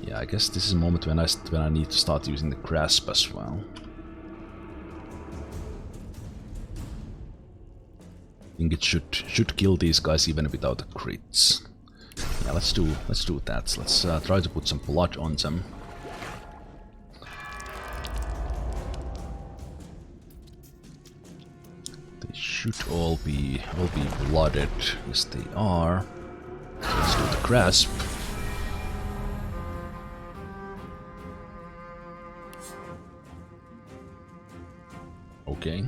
Yeah, I guess this is a moment when I need to start using the grasp as well. I think it should kill these guys even without the crits. Yeah, let's do that. Let's try to put some blood on them. They should all be blooded. Yes, they are. Let's do the grasp. Okay.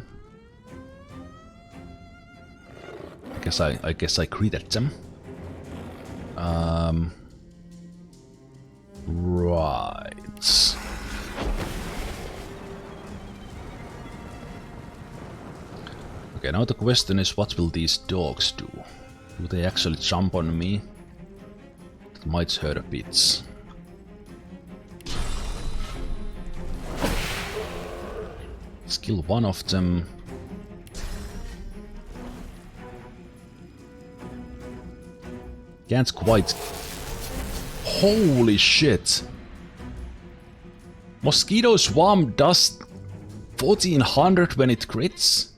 I guess I critted them. Right. Okay, now the question is, what will these dogs do? Do they actually jump on me? That might hurt a bit. Let's kill one of them. Can't quite... Holy shit! Mosquito Swarm does 1400 when it crits?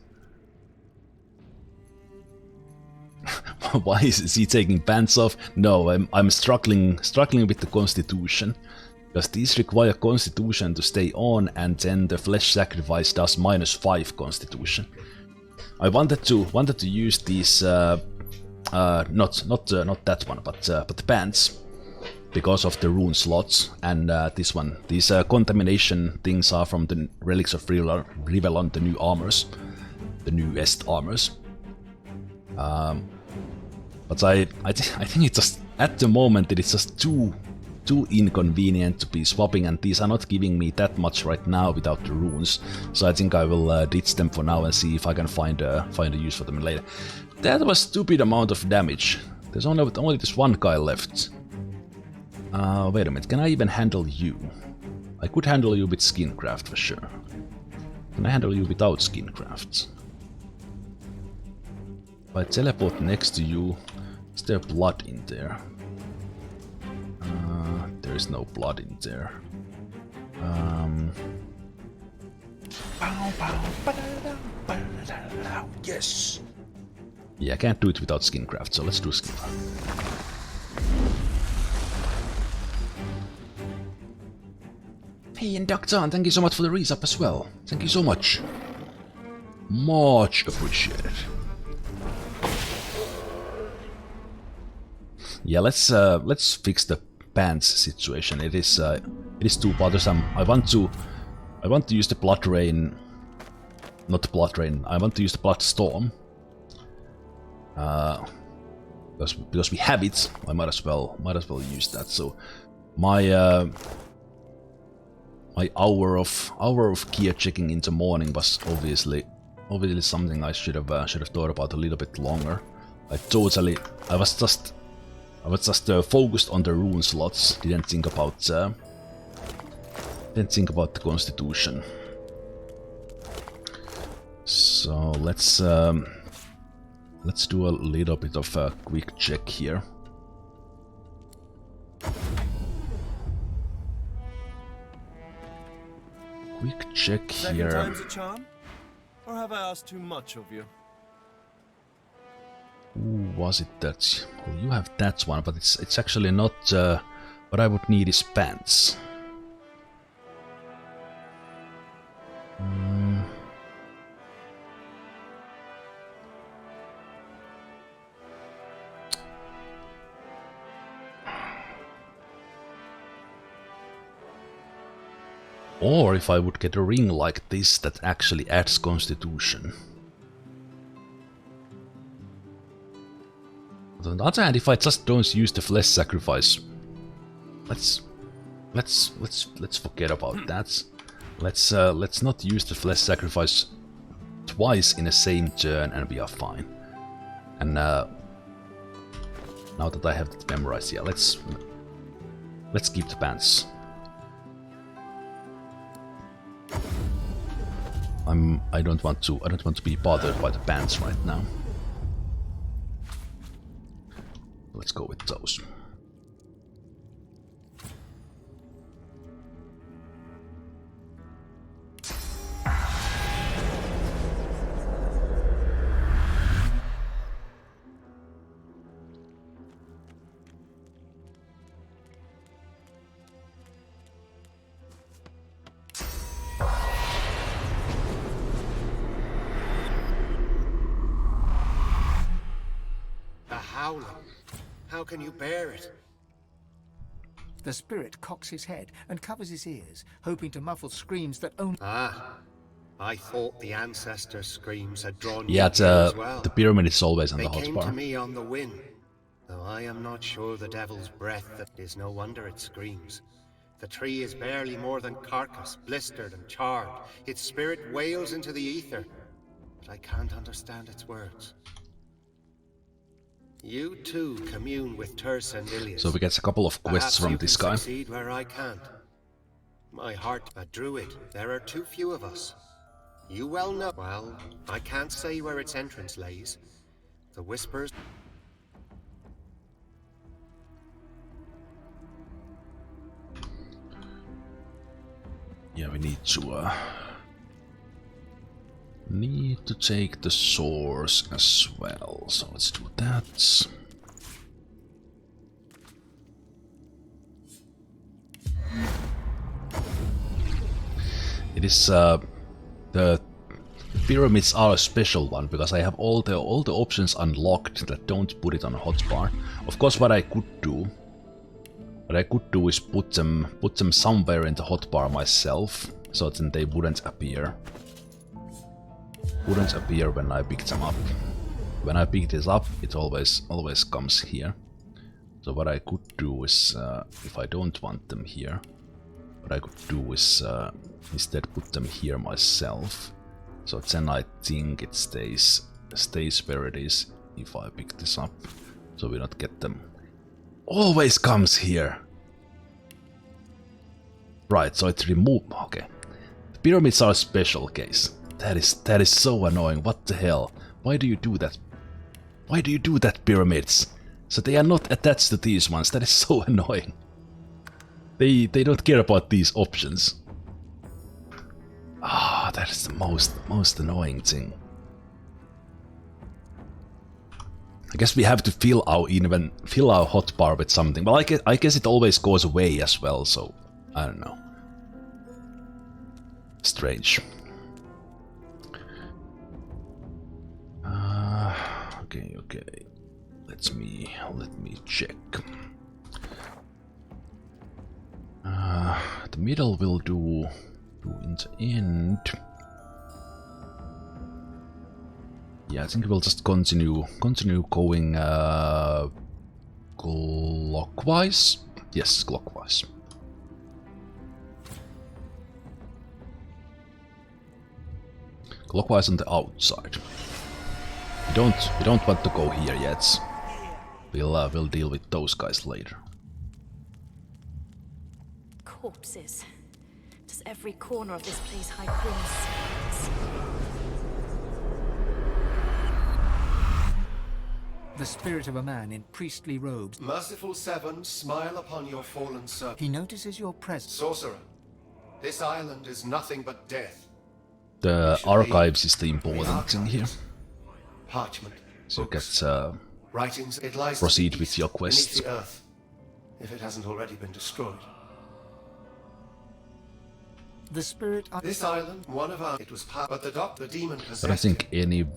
Why is he taking pants off? No, I'm struggling with the constitution. Because these require constitution to stay on, and then the flesh sacrifice does -5 constitution. I wanted to use these not that one, but the pants, because of the rune slots, and this one. These contamination things are from the relics of Rivelon, the new armors, the newest armors. But I think it's just at the moment it is just too inconvenient to be swapping, and these are not giving me that much right now without the runes. So I think I will ditch them for now and see if I can find a use for them later. That was a stupid amount of damage. There's only this one guy left. Wait a minute, can I even handle you? I could handle you with skincraft for sure. Can I handle you without skincraft? If I teleport next to you, is there blood in there? There is no blood in there. Yes! Yeah, I can't do it without skincraft, so let's do skincraft. Hey, and Doctor, thank you so much for the resub as well. Thank you so much. Much appreciated. Yeah, let's fix the pants situation. It is too bothersome. I want to use the blood rain, not the blood rain. I want to use the blood storm. Because we have it, I might as well use that. So my my hour of gear checking in the morning was obviously something I should have thought about a little bit longer. I was just focused on the rune slots. Didn't think about the constitution. So let's do a little bit of a quick check here. Quick check here. Second time's a charm? Or have I asked too much of you? Ooh, was it that? Well, you have that one, but it's actually not. What I would need is pants. Or if I would get a ring like this that actually adds constitution. But on the other hand, if I just don't use the flesh sacrifice, let's forget about that. Let's not use the flesh sacrifice twice in the same turn and we are fine. And now that I have that memorized, yeah, let's keep the pants. I don't want to be bothered by the pants right now. Let's go with those. How can you bear it? The spirit cocks his head and covers his ears, hoping to muffle screams that only... Ah, I thought the ancestor screams had drawn you Yeah, as well. the pyramid is always on the They came hotbar. to me on the wind, though I am not sure the devil's breath. That is no wonder it screams. The tree is barely more than carcass, blistered and charred. Its spirit wails into the ether, but I can't understand its words. You too commune with Terse and Ilias. So we get a couple of quests from this guy. Succeed where I can't. My heart, a druid. There are too few of us. You well know. Well, I can't say where its entrance lays. The whispers. Yeah, we need to take the source as well. So let's do that. It is the pyramids are a special one because I have all the options unlocked that don't put it on a hotbar. Of course, what I could do is put them somewhere in the hotbar myself, so then they wouldn't appear. Wouldn't appear when I pick them up. When I pick this up, it always comes here. So what I could do is, if I don't want them here, what I could do is instead put them here myself. So then I think it stays where it is if I pick this up. So we don't get them. Always comes here. Right, so it's removed. Okay. The pyramids are a special case. That is so annoying. What the hell? Why do you do that? Why do you do that, pyramids? So they are not attached to these ones. That is so annoying. They don't care about these options. Ah, that is the most annoying thing. I guess we have to fill our hotbar with something. Well, I guess it always goes away as well. So I don't know. Strange. Okay. Let me check. The middle will do in the end. Yeah, I think we'll just continue going clockwise. Yes, clockwise. Clockwise on the outside. We don't want to go here yet. We'll deal with those guys later. Corpses. Does every corner of this place hide grim secrets? The spirit of a man in priestly robes. Merciful Seven, smile upon your fallen servant. He notices your presence. Sorcerer, this island is nothing but death. The archives is the important thing here. Parchment, So books, get writings. It lies proceed to the with east, your beneath quests. the earth, if it hasn't already been destroyed. The spirit... This island, one of our... It was part, but the demon possessed I don't think it.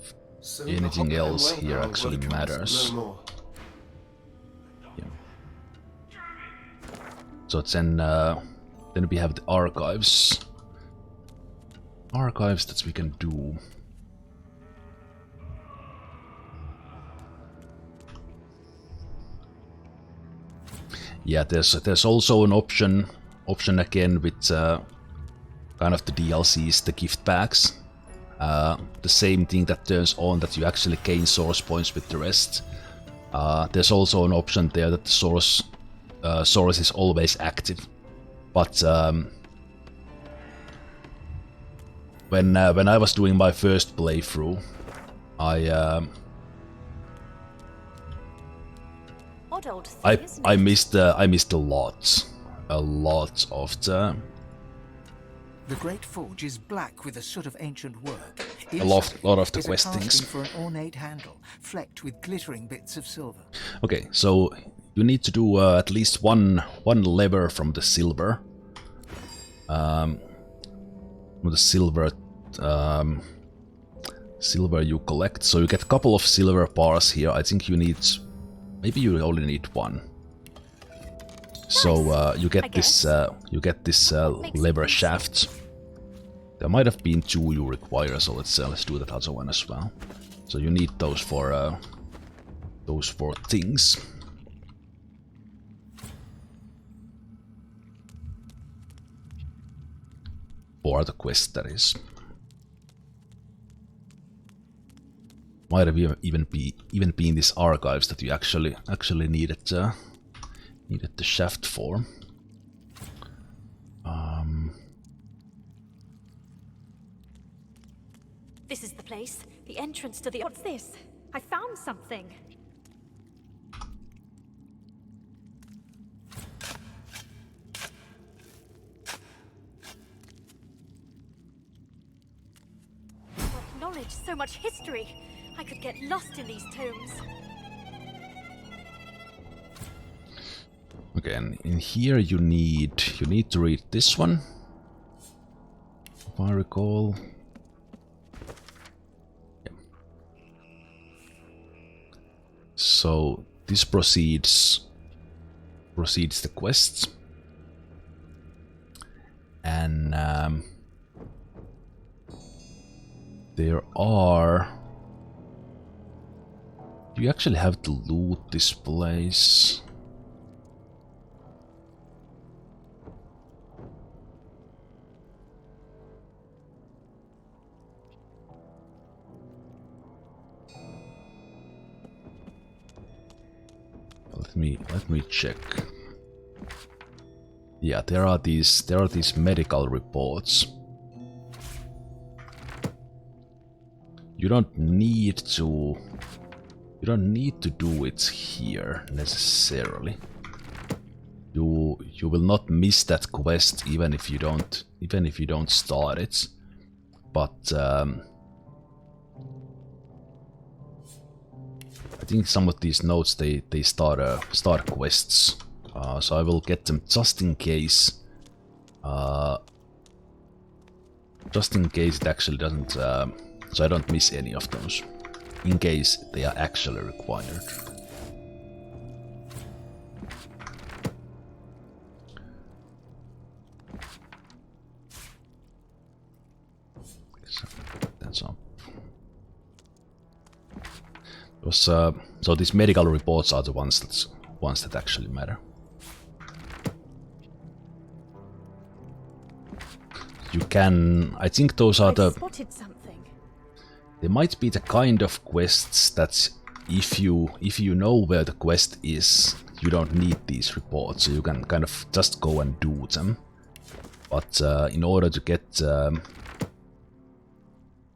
Soon anything the else Hotman here will actually welcome us matters. no more. Yeah. So then we have the archives. archives that we can do. Yeah, there's also an option again with kind of the DLCs, the gift packs. The same thing that turns on that you actually gain source points with the rest. There's also an option there that the source is always active, but when I was doing my first playthrough, I missed a lot of the. The Great Forge is black with a soot of ancient work. A lot of the is quest a casting things. for an ornate handle, flecked with glittering bits of silver. Okay, so you need to do at least one lever from the silver. From the silver you collect. So you get a couple of silver bars here. I think you need, maybe you only need one. So you get this lever shaft. There might have been 2 you require, so let's do that other one as well. So you need those for things. For the quest, that is. Might have even been these archives that you actually needed the shaft for. This is the place. The entrance to the... What's this? I found something. So much knowledge, so much history. I could get lost in these tomes. Okay, and in here you need to read this one, if I recall. Yeah. So this proceeds the quests, and there are. You actually have to loot this place. Let me check. Yeah, there are these medical reports. You don't need to do it here necessarily. You will not miss that quest even if you don't start it. But I think some of these notes they start quests, so I will get them just in case. Just in case it actually doesn't, so I don't miss any of those. In case they are actually required. So that's up. So these medical reports are the ones that actually matter. You can, I think those are the. Spotted something. They might be the kind of quests that if you know where the quest is, you don't need these reports, so you can kind of just go and do them. But in order to get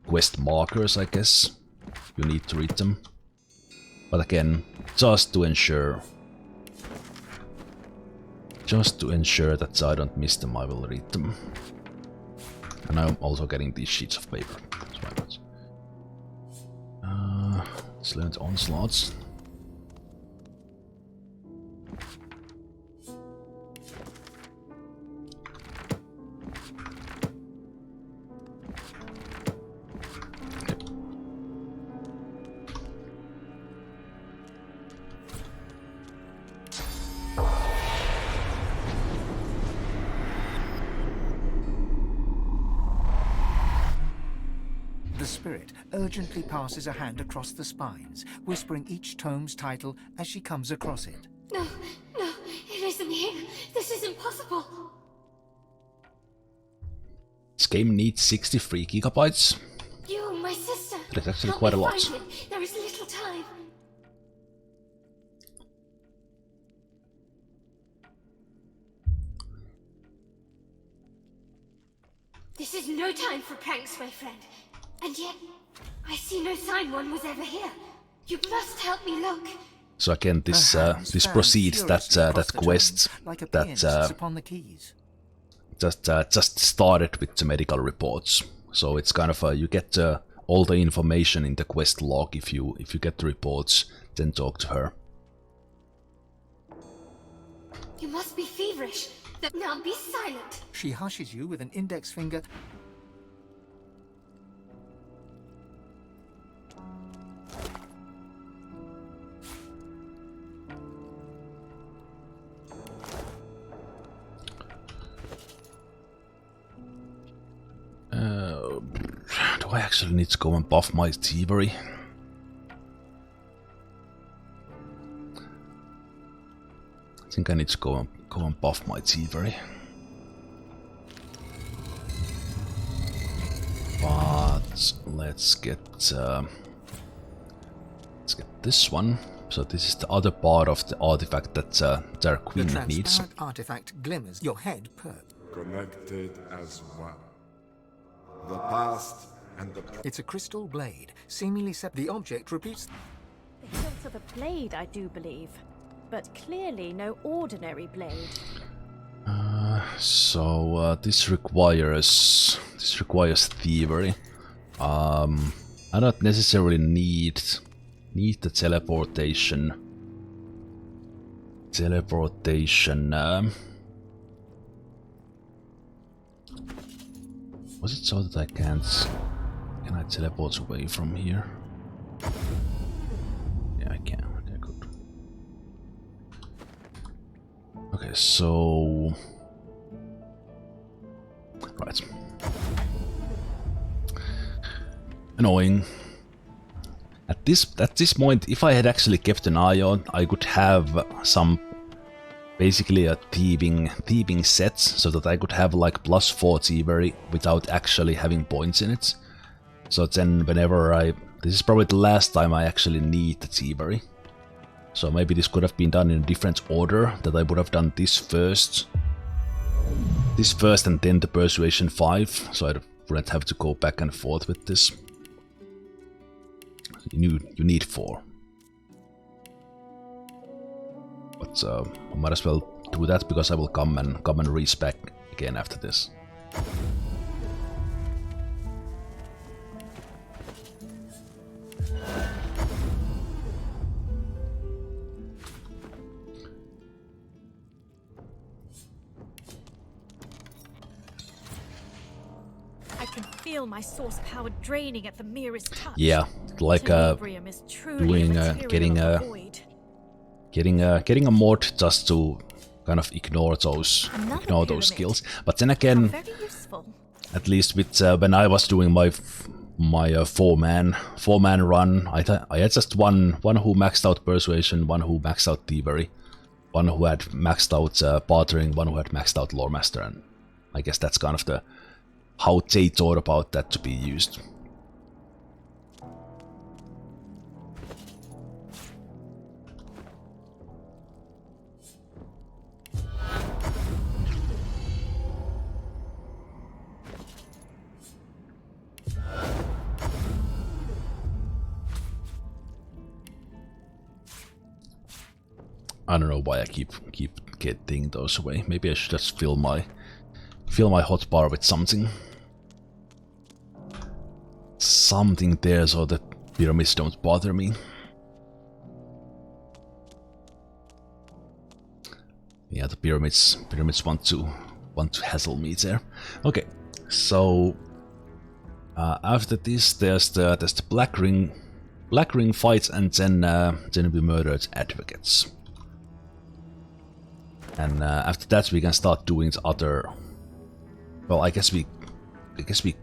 quest markers, I guess, you need to read them. But again, just to ensure that I don't miss them, I will read them. And I'm also getting these sheets of paper. Let's learn the onslaughts. The spirit urgently passes a hand across the spines, whispering each tome's title as she comes across it. No, no, it isn't here. This isn't possible. This game needs 63 gigabytes. You, my sister. That is actually help quite a me lot. find it. There is little time. This is no time for pranks, my friend. And yet, I see no sign one was ever here. You must help me look. So again, this proceeds that quest like a that pianist's upon the keys. just started with the medical reports. So it's kind of you get all the information in the quest log. If you get the reports, then talk to her. You must be feverish. Now be silent. She hushes you with an index finger. Do I actually need to go and buff my thievery? I think I need to go and buff my thievery. But let's get this one. So this is the other part of the artifact that their queen The needs. transparent artifact glimmers. Your head perks. Connected as one. The past and the It's a crystal blade, seemingly the object repeats. The hilt of a blade, I do believe, but clearly no ordinary blade. So this requires thievery. I don't necessarily need the teleportation. Was it so that I can I teleport away from here? Yeah, I can. Okay, good. Okay, so right. Annoying. At this point, if I had actually kept an eye on, I could have some basically a thieving set, so that I could have like +4 thievery without actually having points in it. So then whenever this is probably the last time I actually need the thievery. So maybe this could have been done in a different order, that I would have done this first and then the persuasion 5, so I wouldn't have to go back and forth with this. You need 4. But I might as well do that, because I will come and respec again after this. I can feel my source power draining at the merest touch. Yeah, like Tenebrium is truly doing a getting material of the void. getting a mod just to kind of ignore those Another skills. But then again, Very useful. at least with when I was doing my four-man run, I had just one who maxed out persuasion, one who maxed out thievery, one who had maxed out bartering, one who had maxed out lore master, and I guess that's kind of how they thought about that to be used. I don't know why I keep getting those away. Maybe I should just fill my hotbar with something there, so that pyramids don't bother me. Yeah, the pyramids want to hassle me there. Okay, so after this, there's the black ring fights, and then we murdered advocates. And after that, we can start doing the other. Well, I guess we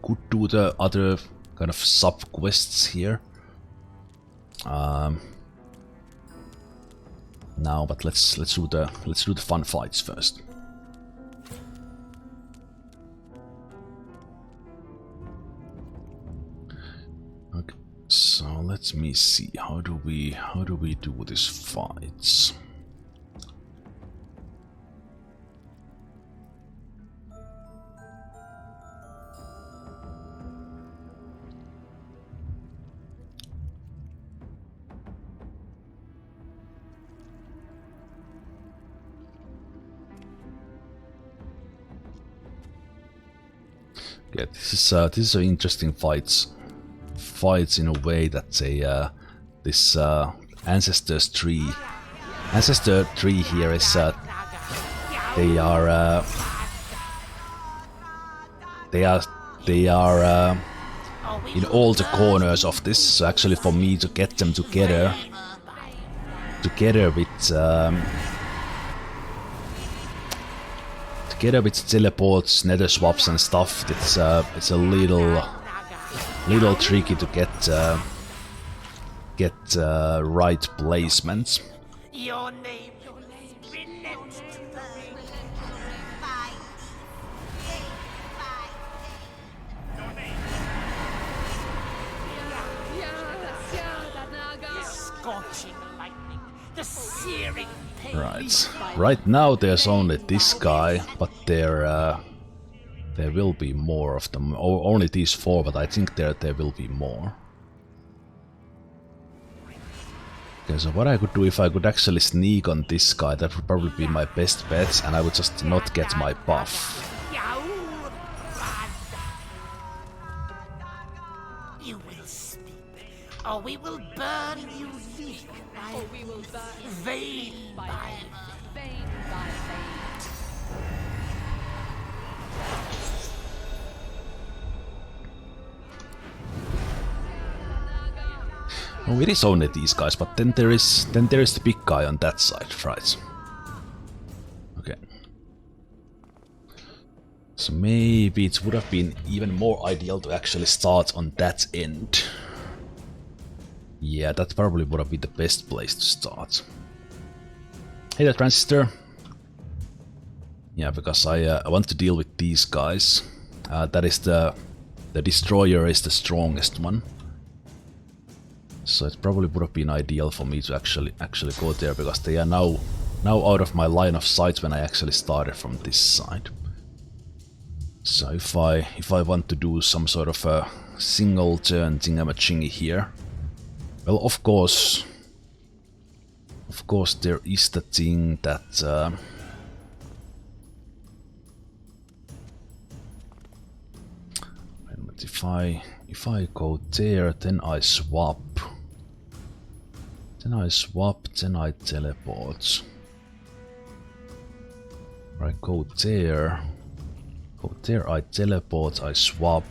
could do the other kind of sub quests here. Now, but let's do the fun fights first. Okay, so let me see. How do we do these fights? Yeah, this is an interesting fights in a way that they this ancestor tree here is they are in all the corners of this. So actually, for me to get them together with teleports, nether swaps and stuff, it's a little tricky to get right placements. Your name relents to the ring. The scorching lightning, the searing pain. Right. Right now there's only this guy, but there will be more of them. Only these four, but I think there will be more. Okay, so what I could do, if I could actually sneak on this guy, that would probably be my best bet, and I would just not get my buff. You will speak, or we will burn you vein by vein. Oh, it is only these guys, but then there is the big guy on that side, right? Okay. So maybe it would have been even more ideal to actually start on that end. Yeah, that probably would have been the best place to start. Hey there, Transistor. Yeah, because I want to deal with these guys. That is the destroyer is the strongest one. So it probably would have been ideal for me to actually go there, because they are now out of my line of sight when I actually started from this side. So if I want to do some sort of a single turn thingamajiggy here, well, of course there is the thing that if I go there, then I swap. Then I teleport. Or I go there, I teleport, I swap.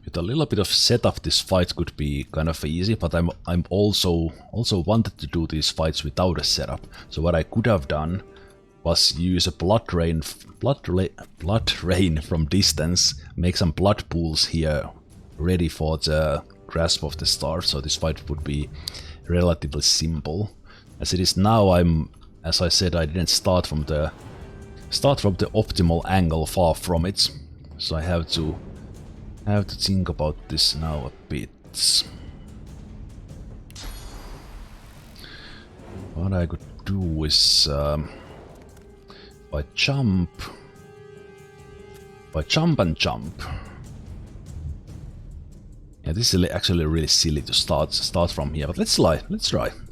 With a little bit of setup, this fight could be kind of easy, but I'm also wanted to do these fights without a setup. So what I could have done was use a blood rain from distance, make some blood pools here ready for the grasp of the star, so this fight would be relatively simple. As it is now, as I said, I didn't start from the optimal angle, far from it, so I have to think about this now a bit. What I could do is if I jump and jump. Yeah, this is actually really silly to start from here, but let's try.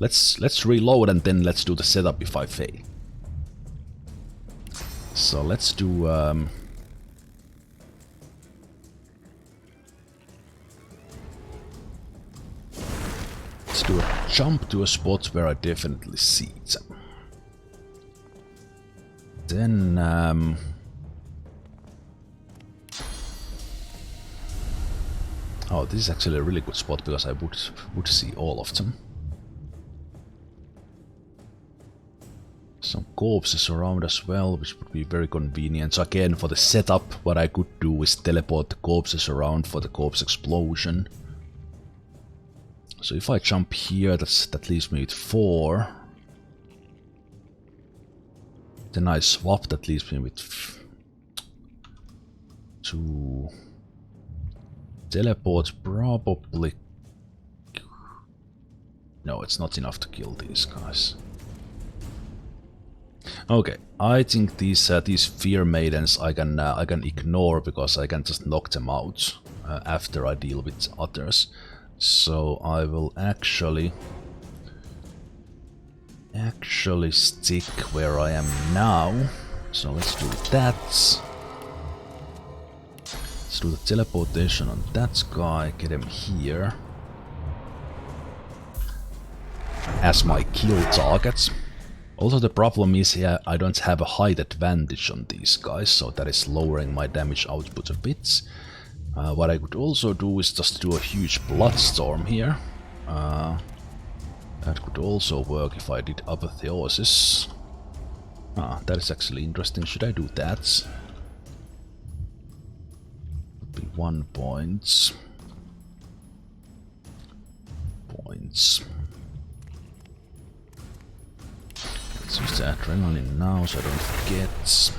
Let's reload and then let's do the setup if I fail. So let's do a jump to a spot where I definitely see them. Then oh, this is actually a really good spot because I would see all of them. some corpses around as well, which would be very convenient. So again, for the setup, what I could do is teleport the corpses around for the corpse explosion. So if I jump here, that leaves me with 4. Then I swap, that leaves me with 2. Teleport probably... No, it's not enough to kill these guys. Okay, I think these fear maidens I can ignore because I can just knock them out after I deal with others. So I will actually stick where I am now. So let's do that. Let's do the teleportation on that guy, get him here as my kill targets. Also the problem is here I don't have a height advantage on these guys, so that is lowering my damage output a bit. What I could also do is just do a huge bloodstorm here. That could also work if I did apotheosis. That is actually interesting. Should I do that? Would be 1 point. Let's use the adrenaline now so I don't forget.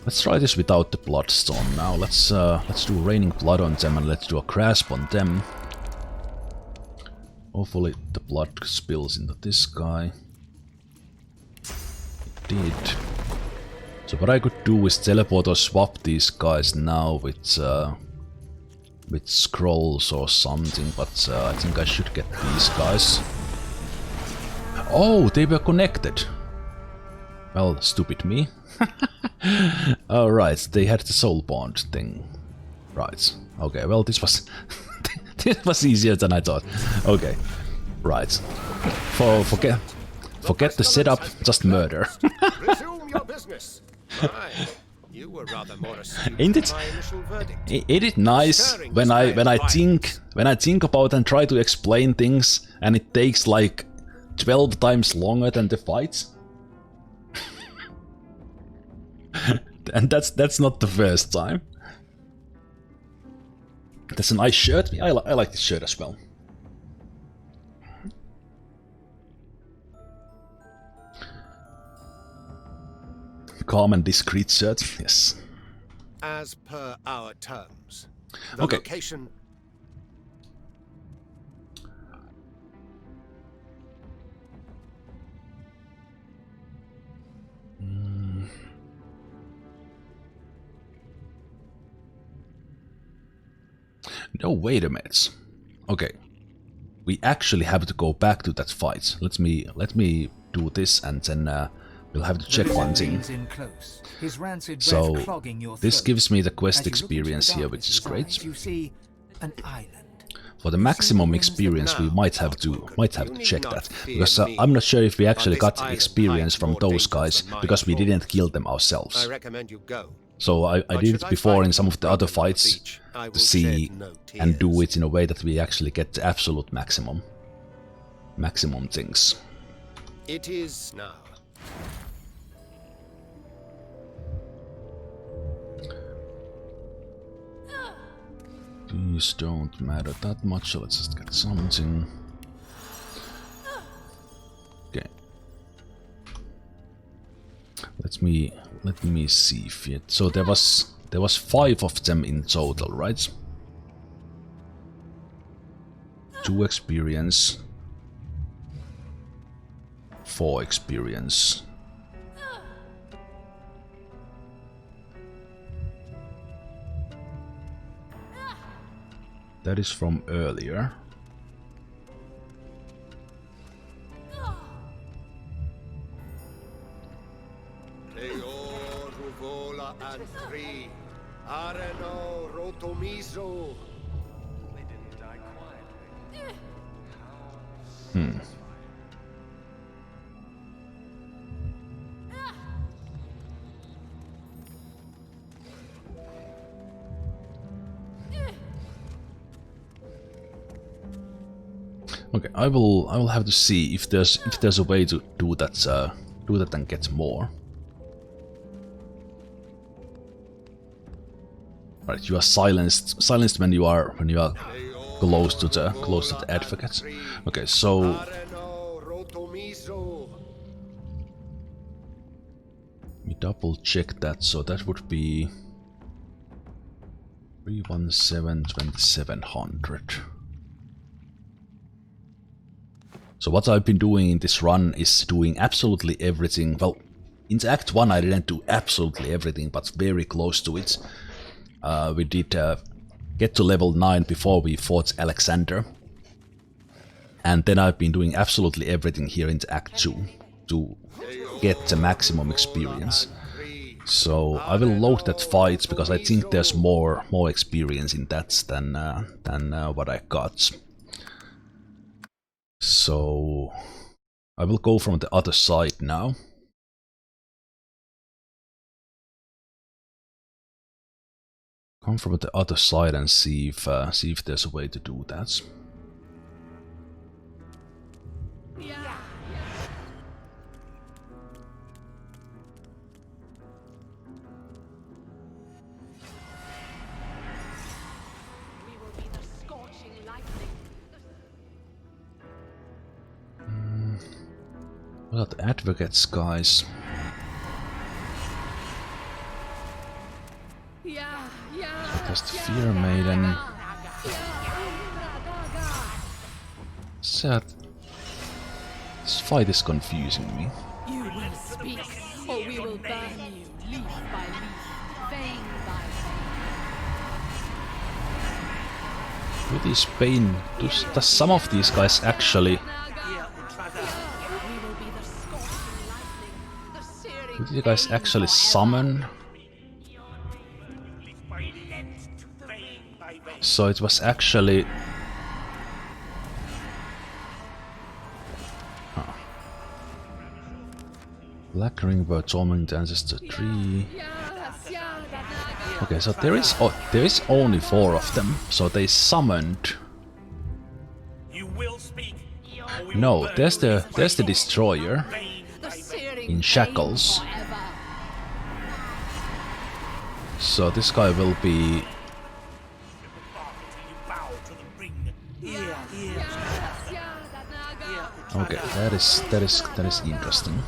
Let's try this without the bloodstorm now. Let's do raining blood on them and let's do a grasp on them. Hopefully the blood spills into this guy. It did. So what I could do is teleport or swap these guys now with scrolls or something, but I think I should get these guys. Oh, they were connected. Well, stupid me. Alright, they had the soul bond thing. Right. Okay, well this was this was easier than I thought. Okay. Right. Forget the setup, just murder. Resume your business. Right. You were rather more astute Ain't than it? my initial verdict. Ain't it nice when I think about and try to explain things and it takes like 12 times longer than the fights? And that's not the first time. That's a nice shirt. I like this shirt as well. Calm and discreet shirt, yes. As per our terms, the Okay. location. No, wait a minute. Okay. We actually have to go back to that fight. Let me do this and then we'll have to check one thing. So this gives me the quest experience here, which is great. You see an island. For the maximum experience, we might have to check that, because I'm not sure if we actually got experience from those guys because we didn't kill them ourselves. I recommend you go. So I did it before in some of the other fights to see and do it in a way that we actually get the absolute maximum things. It is now. These don't matter that much, so let's just get something. Okay. Let me see if it. So there was 5 of them in total, right? 2 experience, 4 experience. That is from earlier. Okay, I will have to see if there's a way to do that and get more. Right, you are silenced when you are close to the advocates. Okay, so let me double check that. So that would be 317,2700. So what I've been doing in this run is doing absolutely everything. Well, in Act 1 I didn't do absolutely everything, but very close to it. We did get to level 9 before we fought Alexander. And then I've been doing absolutely everything here in Act 2 to get the maximum experience. So I will load that fight because I think there's more experience in that than what I got. So I will go from the other side now. Come from the other side and see if there's a way to do that. What are the advocates, guys? There's the Fear Maiden. Sad. This fight is confusing me. You will speak, or we will burn you leaf by leaf, vein by vein. With this pain, does some of these guys actually... Did you guys actually summon? So it was actually... Huh. Black Ring were tormenting the Ancestor 3. Okay, so there is only 4 of them. So they summoned... No, there's the Destroyer in shackles. So this guy will be... Okay, that is interesting.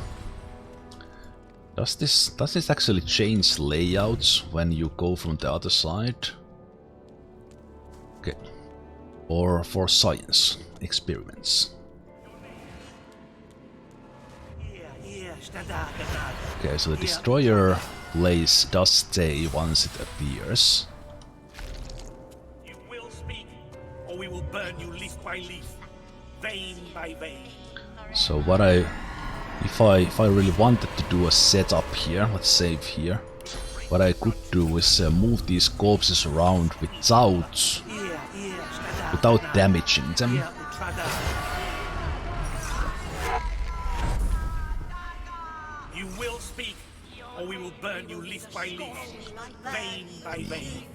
Does this actually change layouts when you go from the other side? Okay. Or for science experiments. Okay, so the Destroyer blaze does stay once it appears. You will speak, or we will burn you leaf by leaf, vein by vein. So what if I really wanted to do a setup here, let's save here. What I could do is move these corpses around without damaging them. You will speak, or we will burn you leaf by leaf, vein by vein.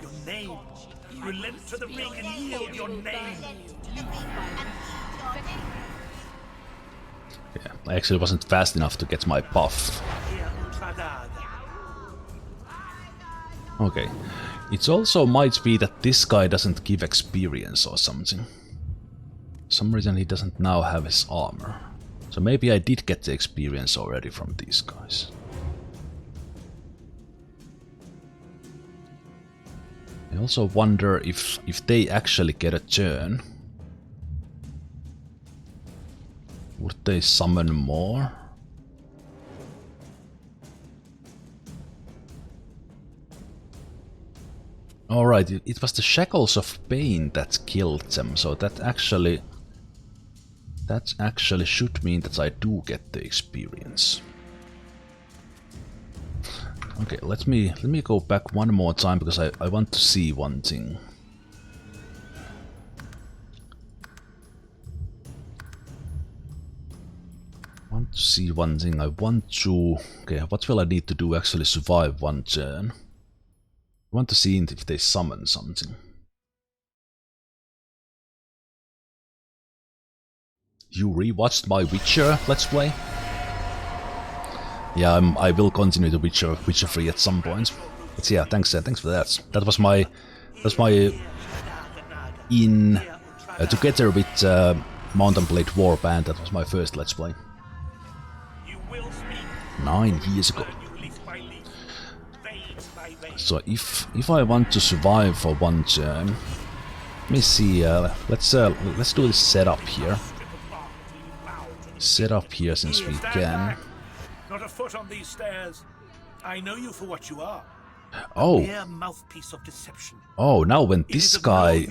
Your name. Relent to the ring and yield your name. Yeah, I actually wasn't fast enough to get my buff. Okay. It also might be that this guy doesn't give experience or something. For some reason he doesn't now have his armor. So maybe I did get the experience already from these guys. I also wonder if they actually get a turn. Would they summon more? Alright, it was the Shackles of Pain that killed them, so that actually should mean that I do get the experience. Okay, let me go back one more time because I want to see one thing. see one thing. I want to... Okay, what will I need to do actually survive one turn? I want to see if they summon something. You rewatched my Witcher Let's Play? Yeah, I will continue the Witcher 3 at some point. But yeah, thanks for that. That was my together with Mountain Blade Warband. That was my first Let's Play. 9 years ago. So if I want to survive for one turn, let me see. Let's do this setup here. Set up here since we can. Not a foot on these stairs. I know you for what you are. Oh. A mere mouthpiece of deception. Oh, now when this guy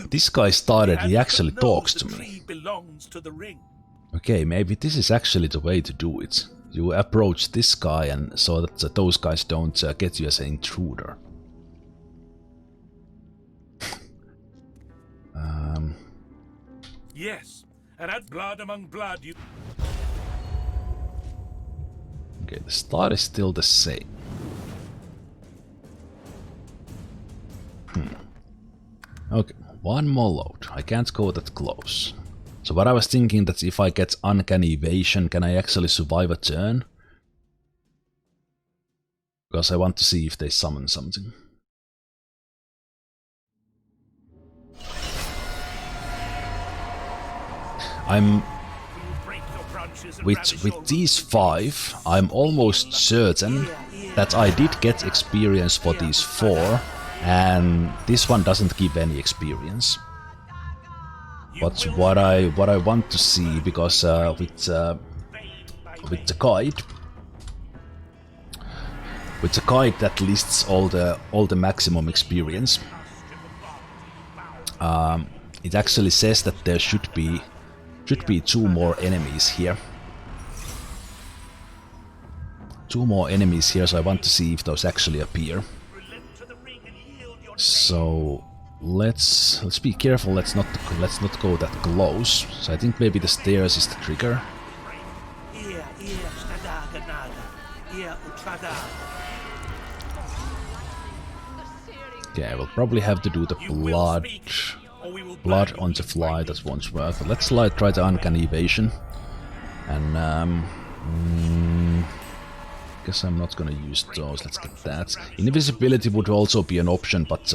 started, he actually talks to me. Belongs to the ring. Okay, maybe this is actually the way to do it. You approach this guy, and so that those guys don't get you as an intruder. Yes, and add blood among blood. You. Okay, the start is still the same. Okay, one more load. I can't go that close. So what I was thinking that if I get Uncanny Evasion, can I actually survive a turn? Because I want to see if they summon something. I'm... With these 5, I'm almost certain that I did get experience for these 4, and this one doesn't give any experience. But what I want to see, because with the guide that lists all the maximum experience, it actually says that there should be 2 more enemies here. 2 more enemies here, so I want to see if those actually appear. So let's be careful. Let's not go that close. So I think maybe the stairs is the trigger. Okay, I will probably have to do the blood on the fly. That won't work. But let's try the Uncanny Evasion. And guess I'm not gonna use those. Let's get that. Invisibility would also be an option, but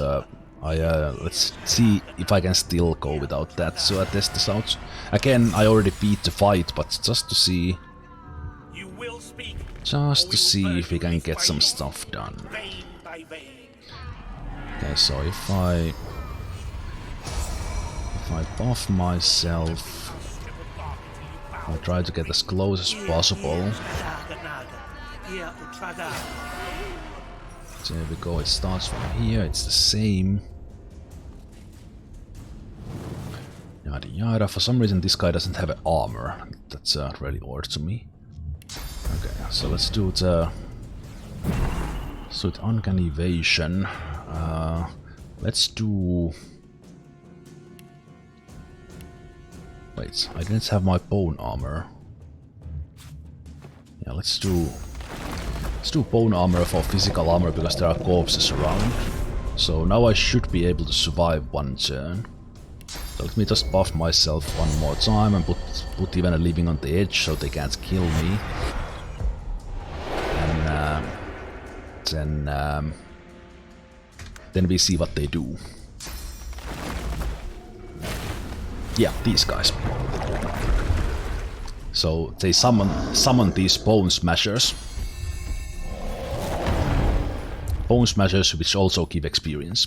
let's see if I can still go without that. So I test this out. Again, I already beat the fight, but just to see if we can get some stuff done. Okay, so if I buff myself, I'll try to get as close as possible. So there we go, it starts from here, it's the same. Yada yada. For some reason this guy doesn't have an armor. That's really odd to me. Okay, so let's do the Uncanny Evasion. Let's do... Wait, I didn't have my bone armor. Yeah, let's do bone armor for physical armor because there are corpses around. So now I should be able to survive one turn. So let me just buff myself one more time and put even a living on the edge so they can't kill me. And then we see what they do. Yeah, these guys. So they summon these Bone Smashers. Bone Smashers, which also give experience.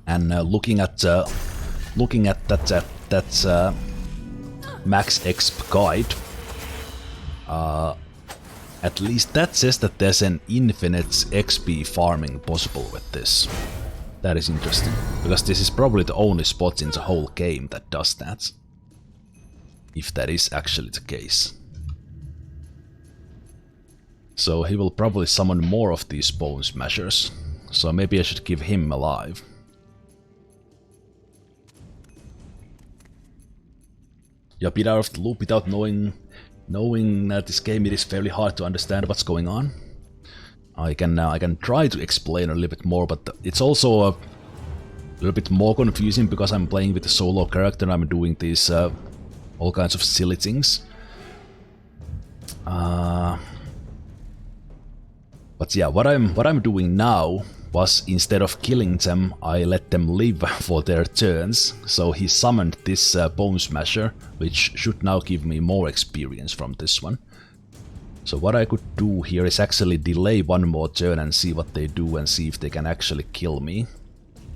And looking at that max exp guide, at least that says that there's an infinite XP farming possible with this. That is interesting, because this is probably the only spot in the whole game that does that. If that is actually the case. So he will probably summon more of these Bone Smashers, so maybe I should give him alive. You've been out of the loop without knowing Knowing this game, it is fairly hard to understand what's going on. I can try to explain a little bit more, but it's also a little bit more confusing because I'm playing with a solo character and I'm doing these all kinds of silly things. But yeah, what I'm doing now was, instead of killing them, I let them live for their turns. So he summoned this Bone Smasher, which should now give me more experience from this one. So what I could do here is actually delay one more turn and see what they do and see if they can actually kill me.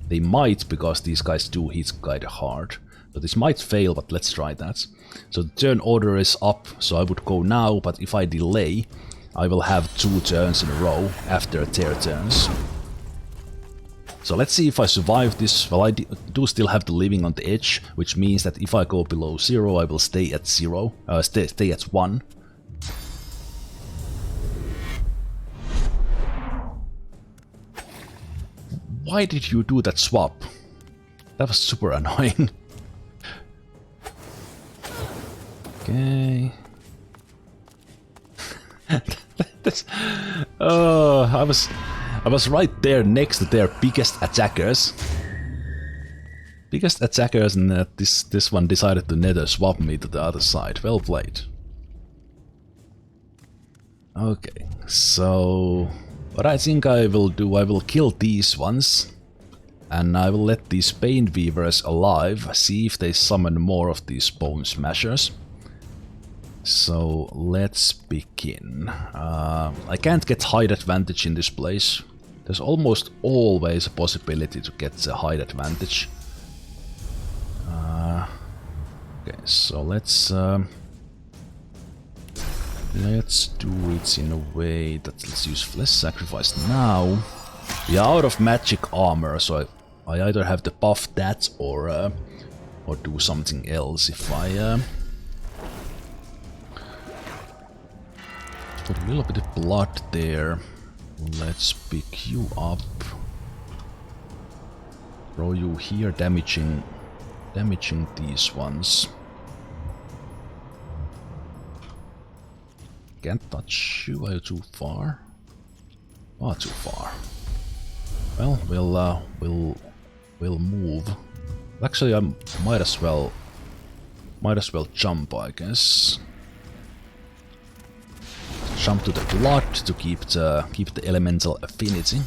They might, because these guys do hit quite hard. So this might fail, but let's try that. So the turn order is up, so I would go now, but if I delay, I will have 2 turns in a row after their turns. So let's see if I survive this. Well, I do still have the living on the edge, which means that if I go below 0, I will stay at 0, stay at 1. Why did you do that swap? That was super annoying. Okay. Oh, I was right there next to their biggest attackers. And this one decided to nether swap me to the other side. Well played. Okay, so what I think I will do, I will kill these ones. And I will let these Pain Weavers alive, see if they summon more of these Bone Smashers. So let's begin. I can't get height advantage in this place. There's almost always a possibility to get the height advantage. Okay, so let's do it in a way that let's use Flesh Sacrifice now. We are out of magic armor, so I either have to buff that or do something else. If I put a little bit of blood there, let's pick you up. Throw you here, damaging these ones. Can't touch you. Are you too far? Oh, too far. Well, we'll move. Actually, I might as well jump, I guess. Jump to the blood to keep the elemental affinity.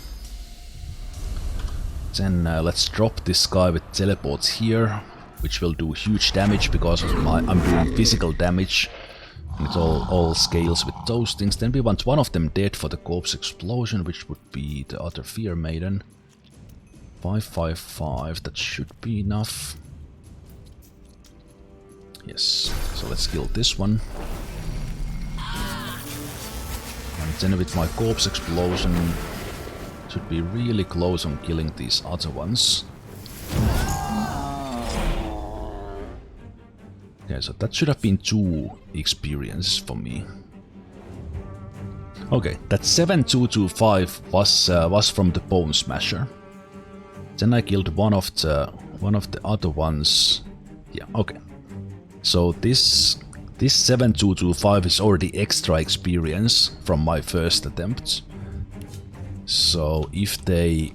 Then let's drop this guy with teleports here, which will do huge damage because I'm doing physical damage. And it all scales with those things. Then we want one of them dead for the corpse explosion, which would be the other Fear Maiden. 555, that should be enough. Yes, so let's kill this one. And then with my corpse explosion, should be really close on killing these other ones. Okay, so that should have been 2 experiences for me. Okay, that 7225 was from the Bone Smasher. Then I killed one of the other ones. Yeah, okay. So this 7225 is already extra experience from my first attempt. So if they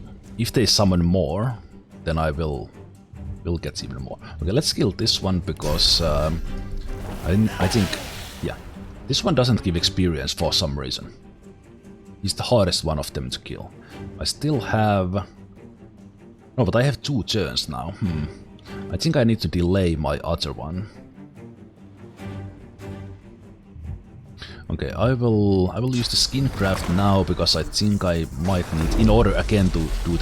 summon more, then I will get even more. Okay, let's kill this one because I think, yeah, this one doesn't give experience for some reason. He's the hardest one of them to kill. I still have... No, but I have 2 turns now. I think I need to delay my other one. Okay, I will use the skin craft now because I think I might need, in order again to do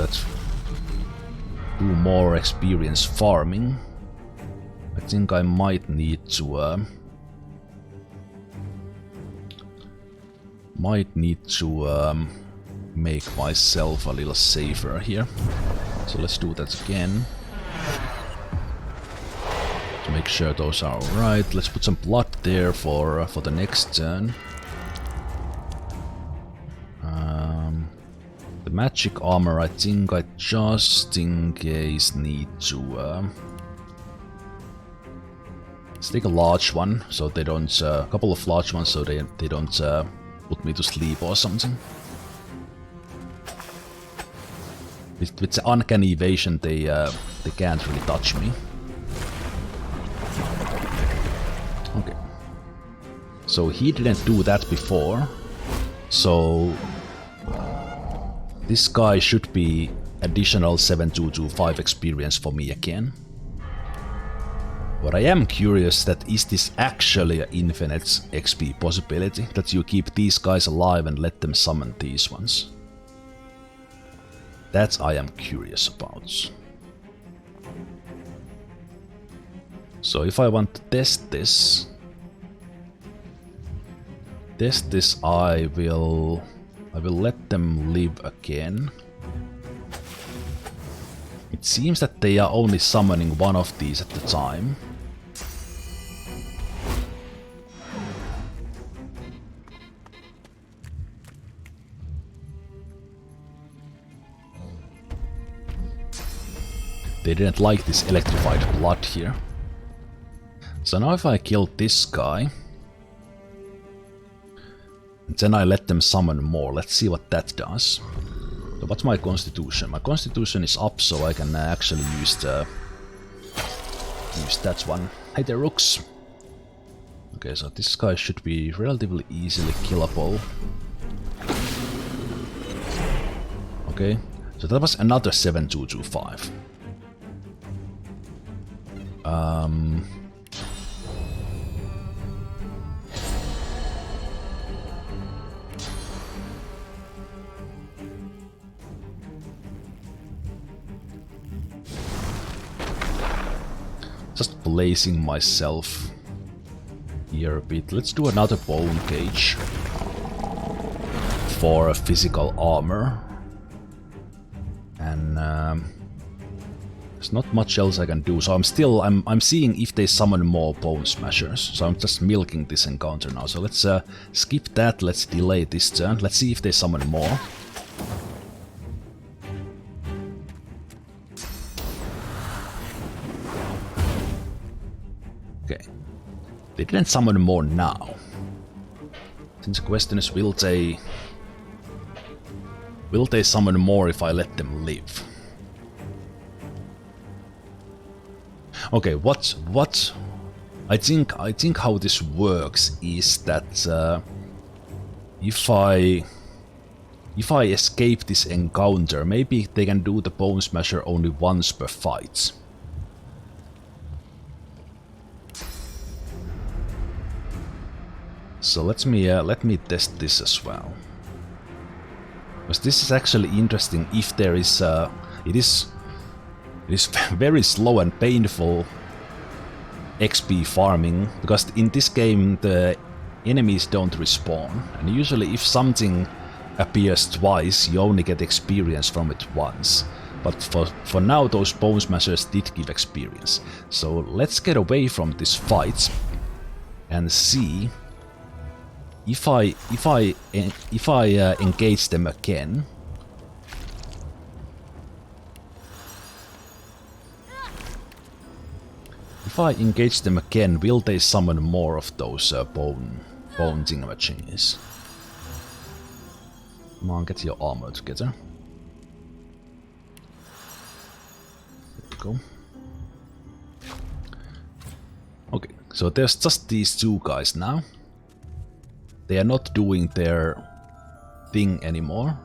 more experience farming. I think I might need to make myself a little safer here. So let's do that again. To make sure those are alright. Let's put some blood there for the next turn. The magic armor, I think I just in case need to Let's take a large one, so they don't... a couple of large ones, so they don't put me to sleep or something. With the uncanny evasion, they can't really touch me. Okay. So he didn't do that before. So this guy should be additional 7225 experience for me again. But I am curious that is this actually an infinite XP possibility? That you keep these guys alive and let them summon these ones? That I am curious about. So if I want to test this, I will let them live again. It seems that they are only summoning one of these at a time. They didn't like this electrified blood here. So now if I kill this guy, and then I let them summon more, let's see what that does. So what's my constitution? My constitution is up, so I can actually use that one. Hey there, rooks! Okay, so this guy should be relatively easily killable. Okay, so that was another 7225. Just placing myself here a bit. Let's do another bone cage for a physical armor. And there's not much else I can do, so I'm seeing if they summon more Bone Smashers, so I'm just milking this encounter now. So let's skip that, let's delay this turn, let's see if they summon more. Okay, they didn't summon more now. Since the question is, will they summon more if I let them live? Okay, what I think how this works is that if I escape this encounter, maybe they can do the Bone Smasher only once per fight. So let me test this as well. Because this is actually interesting if there is it is very slow and painful XP farming, because in this game the enemies don't respawn, and usually if something appears twice you only get experience from it once. But for now those Bone Smashers did give experience. So let's get away from this fight and see if I engage them again. If I engage them again, will they summon more of those bone thingamajiggies? Come on, get your armor together. There we go. Okay, so there's just these two guys now. They are not doing their thing anymore.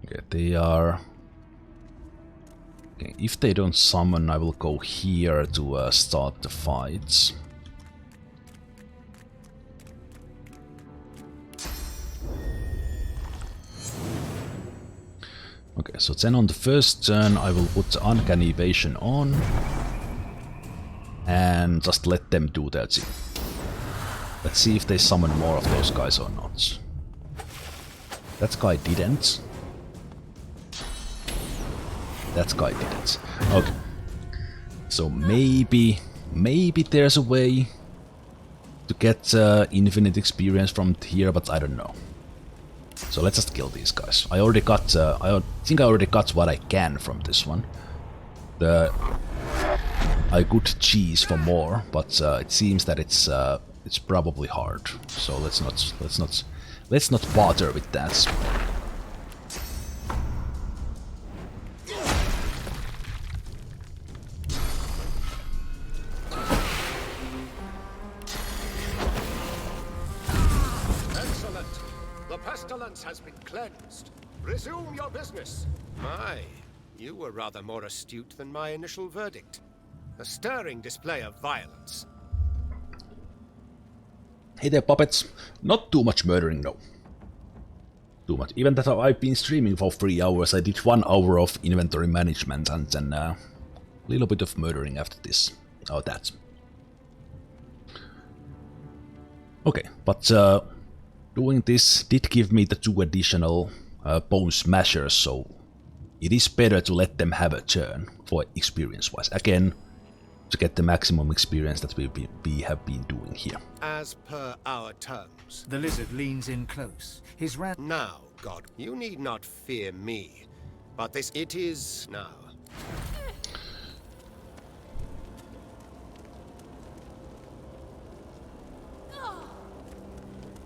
Okay, they are... Okay, if they don't summon, I will go here to start the fights. Okay, so then on the first turn I will put the Uncanny Evasion on and just let them do their thing. Let's see if they summon more of those guys or not. That guy didn't. That guy didn't. Okay. So maybe there's a way to get infinite experience from here, but I don't know. So let's just kill these guys. I think I already got what I can from this one. I could cheese for more, but it seems that it's probably hard. So let's not bother with that. Excellent. The pestilence has been cleansed. Resume your business. My, you were rather more astute than my initial verdict. A stirring display of violence. Hey there, puppets. Not too much murdering, no. Too much. Even that I've been streaming for 3 hours, I did 1 hour of inventory management and then a little bit of murdering after this. Oh, that. Okay, but doing this did give me the 2 additional bone smashers, so it is better to let them have a turn for experience-wise. Again, to get the maximum experience that we have been doing here. As per our terms. The lizard leans in close. His rat. Now, God, you need not fear me, but this it is now.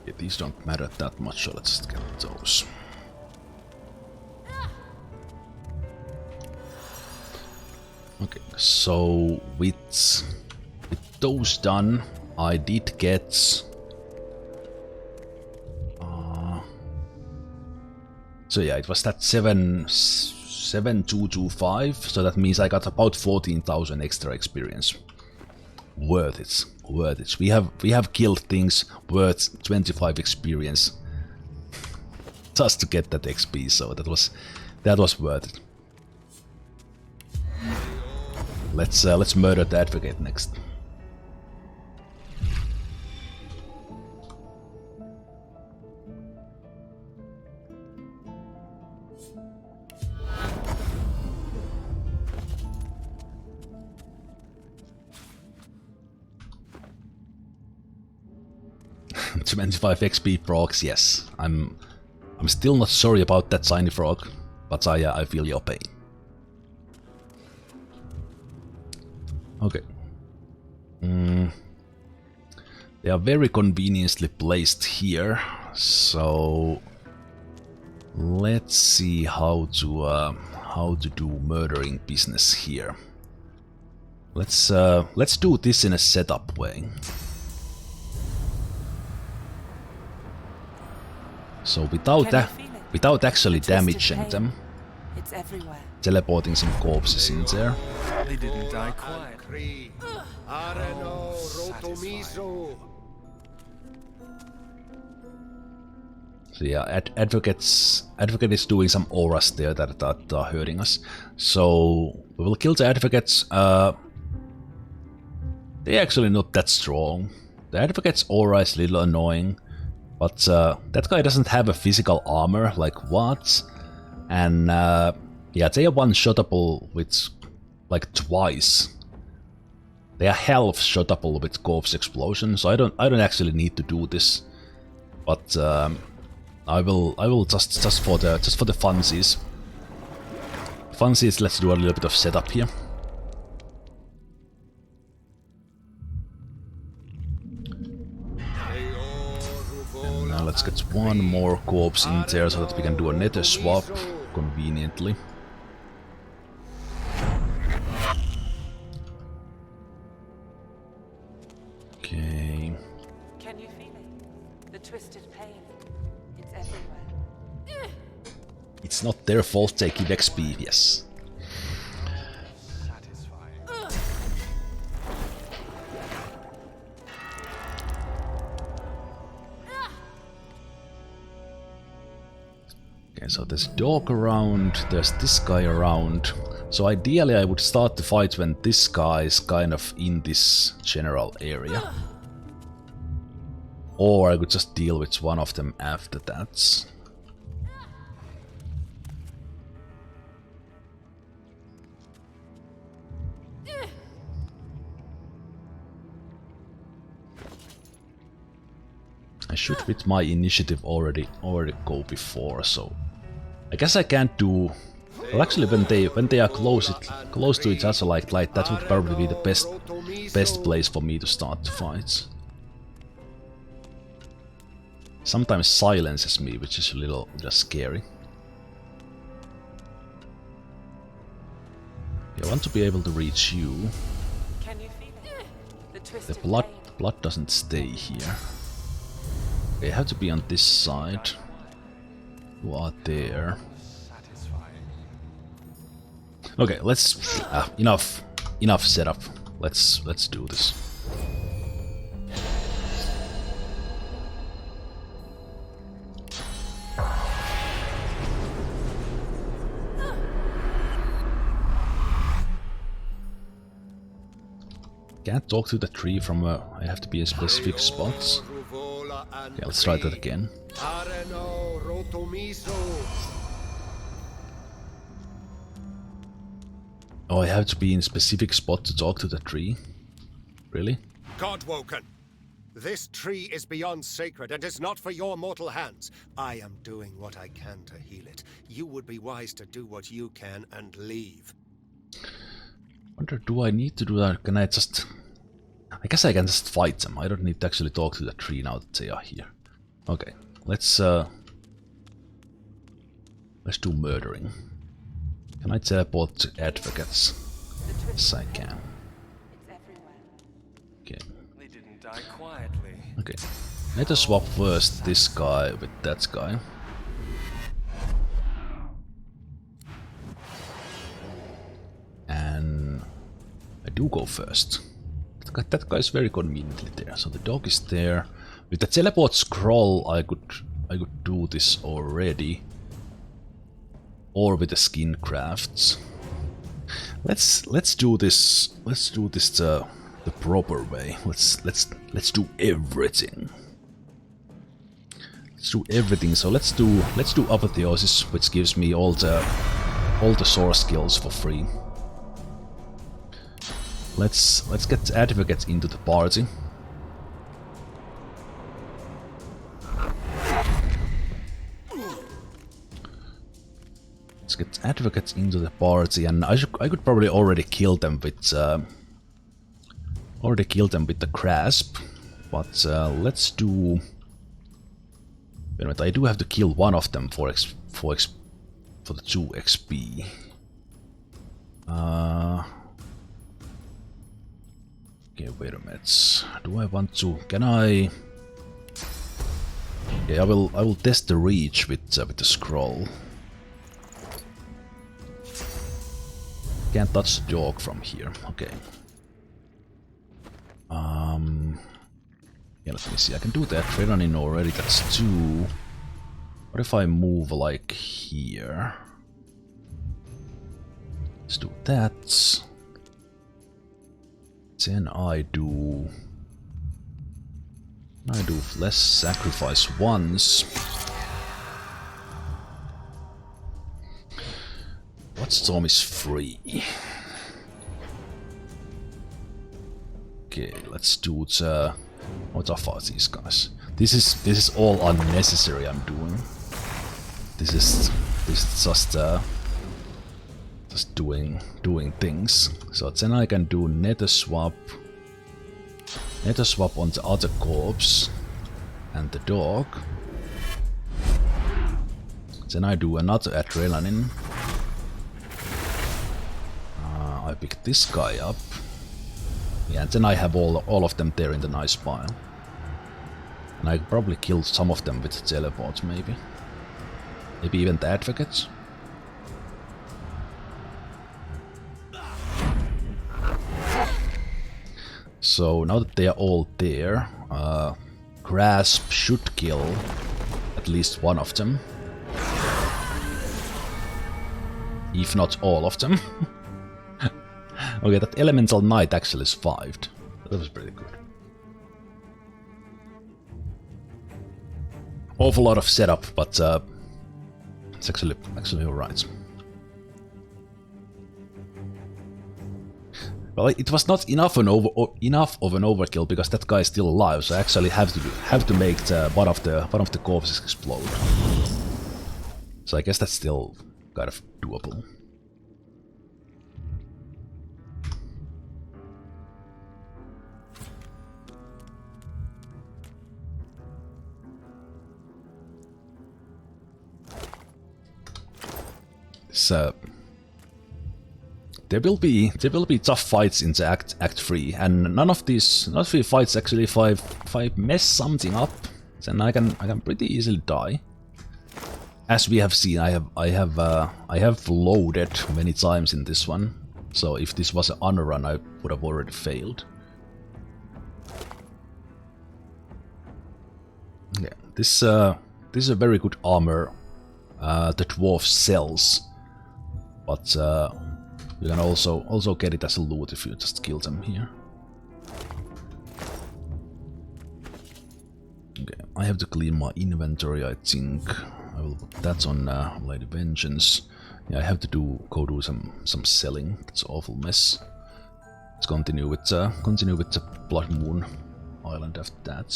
Yeah, these don't matter that much, so let's get those. Okay, so with those done, I did get so yeah, it was that 7225, so that means I got about 14,000 extra experience. Worth it, worth it. We have killed things worth 25 experience just to get that XP, so that was worth it. Let's murder the advocate next. $25 XP frogs, yes. I'm still not sorry about that tiny frog, but I feel your pain. Okay. They are very conveniently placed here, so let's see how to do murdering business here. Let's do this in a setup way. So without actually damaging them, it's everywhere. Teleporting some corpses in there. They didn't die quiet. So yeah, Advocate is doing some auras there that are hurting us. So we will kill the Advocates. They're actually not that strong. The Advocate's aura is a little annoying, but that guy doesn't have a physical armor, like what? And yeah, they are one-shottable with like twice. They are half-shottable with Corpse Explosion, so I don't actually need to do this. But I will just for the funsies. Funsies, let's do a little bit of setup here. And now let's get one more corpse in there so that we can do a nether swap conveniently. Okay. Can you feel it? The twisted pain. It's everywhere. It's not their fault they give XP, yes. Okay, so there's a dog around, there's this guy around. So ideally I would start the fight when this guy is kind of in this general area. Or I could just deal with one of them after that. I should with my initiative already go before, so I guess I can't do Well, actually, when they are close to each other like that would probably be the best place for me to start the fights. Sometimes silences me, which is a little just scary. I want to be able to reach you. Can you feel it? The blood doesn't stay here. Okay, I have to be on this side. You are there. Okay, let's enough setup. Let's do this. Can't talk to the tree from I have to be in specific spots. Okay, let's try that again. Oh, I have to be in specific spot to talk to the tree? Really? Godwoken! This tree is beyond sacred and is not for your mortal hands. I am doing what I can to heal it. You would be wise to do what you can and leave. Wonder, do I need to do that? Can I just... I guess I can just fight them. I don't need to actually talk to the tree now that they are here. Okay, let's do murdering. Can I teleport to advocates? Yes, I can. Okay. They didn't die quietly. Okay. Let us swap first this guy with that guy. And I do go first. That guy is very conveniently there. So the dog is there. With the teleport scroll, I could do this already. Or with the skin crafts. Let's do this. Let's do this the proper way. Let's do everything. Let's do everything. So let's do apotheosis, which gives me all the source skills for free. Let's get advocates into the party. Let's get advocates into the party, and I could probably already kill them with the grasp, but let's do. Wait a minute, I do have to kill one of them for the 2 XP. Okay, wait a minute. Do I want to? Can I? Yeah, I will test the reach with the scroll. Can't touch the dog from here. Okay. Yeah, let me see. I can do that. Adrenaline already. That's 2. What if I move like here? Let's do that. Then I do less sacrifice once. What storm is free? Okay, let's do the. What are these guys? This is all unnecessary. I'm doing. This is just doing things. So then I can do nether swap on the other corpse and the dog. Then I do another adrenaline. I pick this guy up. Yeah, and then I have all of them there in the nice pile. And I probably killed some of them with the teleport, maybe. Maybe even the advocates. So now that they are all there, grasp should kill at least one of them. If not all of them. Okay, that elemental knight actually survived. That was pretty good. Awful lot of setup, but it's actually alright. Well, it was not enough of an overkill because that guy is still alive, so I actually have to make one of the corpses explode. So I guess that's still kind of doable. So there will be tough fights in the Act 3, and none of these fights actually, if I mess something up, then I can pretty easily die. As we have seen, I have loaded many times in this one, so if this was an unrun, I would have already failed. Yeah, this is a very good armor. The dwarf sells, but you can also get it as a loot if you just kill them here. Okay, I have to clean my inventory, I think. I will put that on Lady Vengeance. Yeah, I have to go do some selling. That's an awful mess. Let's continue with the Bloodmoon Island after that.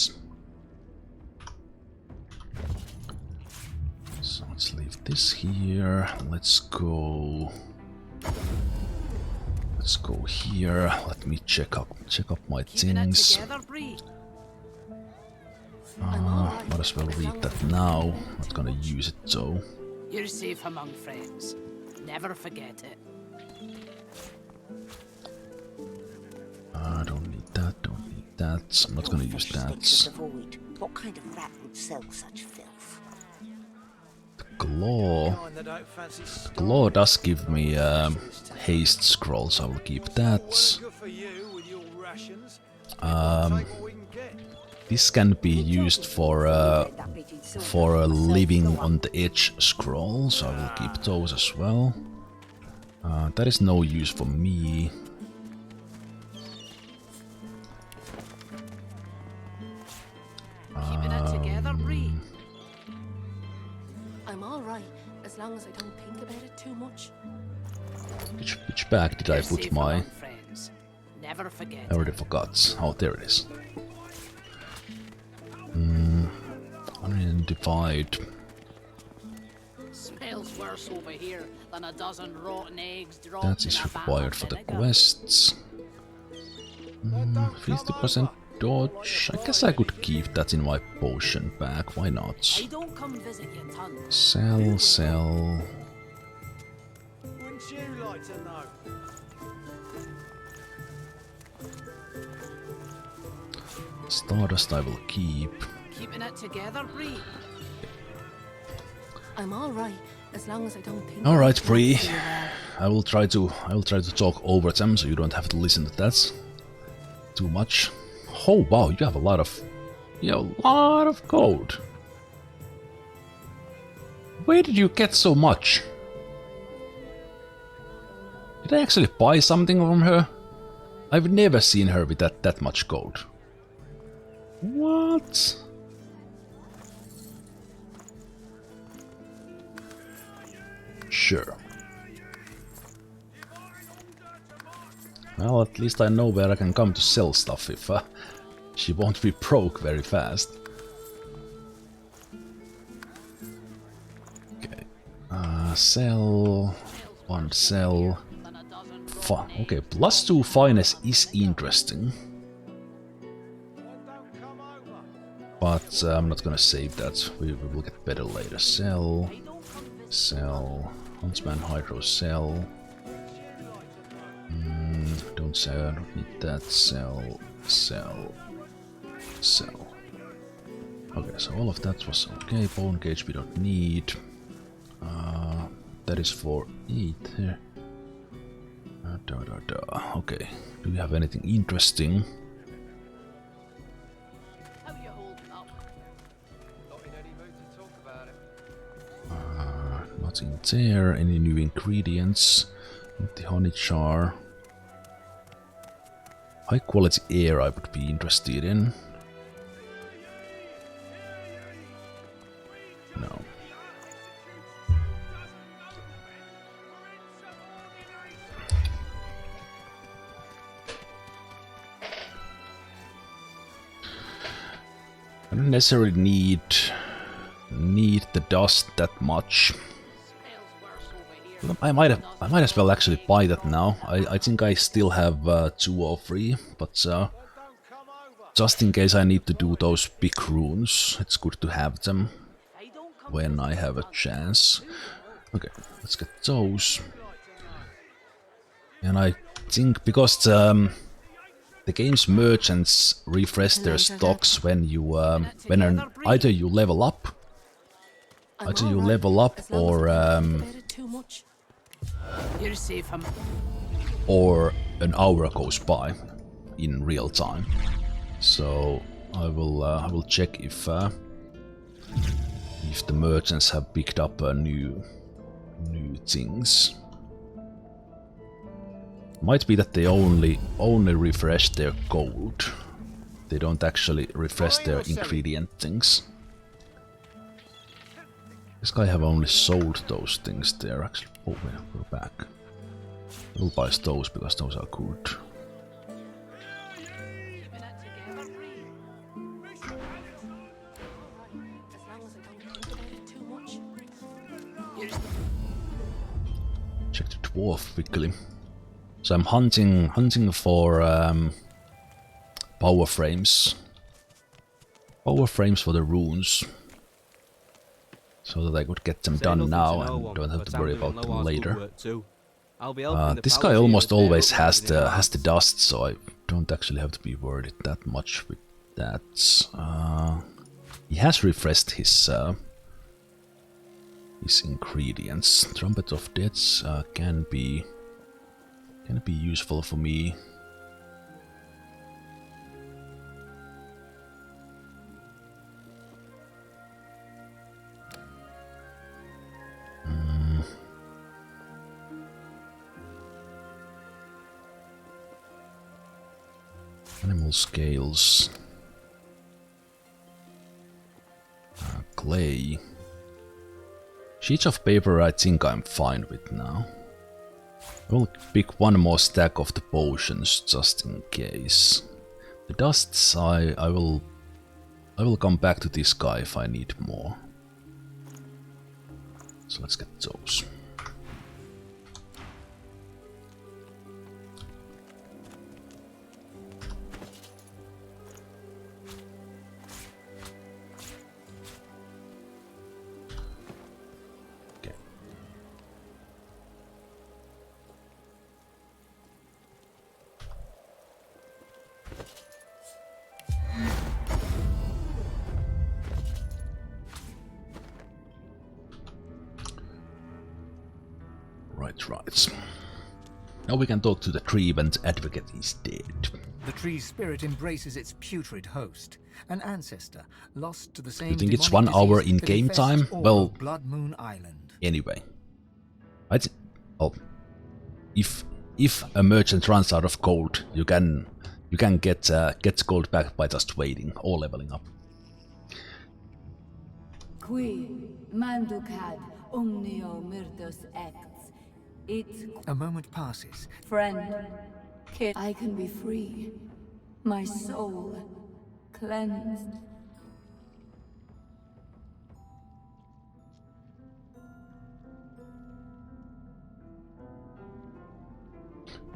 So let's leave this here. Let's go here. Let me check up my things. Might as well read that now. Not gonna use it though. You're safe among friends. Never forget it. Don't need that, don't need that. I'm not gonna use that. What kind of rat would sell such filth? Claw does give me haste scroll, so I will keep that. This can be used for living on the edge scroll, so I will keep those as well. That is no use for me. Keeping it together, Bree. I'm all right as long as I don't think about it too much. Which bag did I put my? Never forget. I already forgot. Oh, there it is. Unidentified. Smells worse over here than a dozen rotten eggs dropped. That is required for the quests. 50% dodge. I guess I could keep that in my potion bag. Why not? Don't come visit your tongue. Sell. Wouldn't you like to know? Stardust I will keep. Keeping it together, Bree. I'm all right as long as I don't think. All right, Bree. I will try to talk over them so you don't have to listen to that too much. Oh wow, you have a lot of gold. Where did you get so much? Did I actually buy something from her? I've never seen her with that much gold. What? Sure. Well, at least I know where I can come to sell stuff if she won't be broke very fast. Okay. Sell. One sell. Okay, +2 finesse is interesting. But I'm not gonna save that. We will get better later. Sell. Huntsman Hydro sell. Don't sell, I don't need that. Sell. Okay, so all of that was okay. Bone Gauge we don't need. That is for 8 here. Okay, do we have anything interesting? Nothing there. Any new ingredients? The honey jar. High quality air I would be interested in. No. I don't necessarily need the dust that much. I might as well actually buy that now. I think I still have 2 or 3, but just in case I need to do those big runes, it's good to have them when I have a chance. Okay, let's get those. And I think because the game's merchants refresh their stocks when you either you level up, or You're safe. or an hour goes by in real time. So I will check if the merchants have picked up new things. Might be that they only refresh their gold. They don't actually refresh their ingredient things. This guy have only sold those things there actually. Oh yeah, we're back. We'll buy those because those are good. Check the dwarf quickly. So I'm hunting for power frames. Power frames for the runes. So that I could get them done now and don't have to worry about them later. This guy almost always has the dust, so I don't actually have to be worried that much with that. He has refreshed his ingredients. Trumpet of Deaths can be useful for me. Animal scales. Clay. Sheets of paper I think I'm fine with now. I will pick one more stack of the potions just in case. The dusts I will come back to this guy if I need more. So let's get those. Right. Now we can talk to the tree when the advocate is dead. The tree's spirit embraces its putrid host, an ancestor lost to the same. You think it's demonic 1 hour disease in that game infests time? all Well, of Bloodmoon Island. Anyway, if a merchant runs out of gold, you can get gold back by just waiting or leveling up. Qui mandukad omnio myrdos acts. A moment passes. Friend, kid, I can be free. My soul cleansed.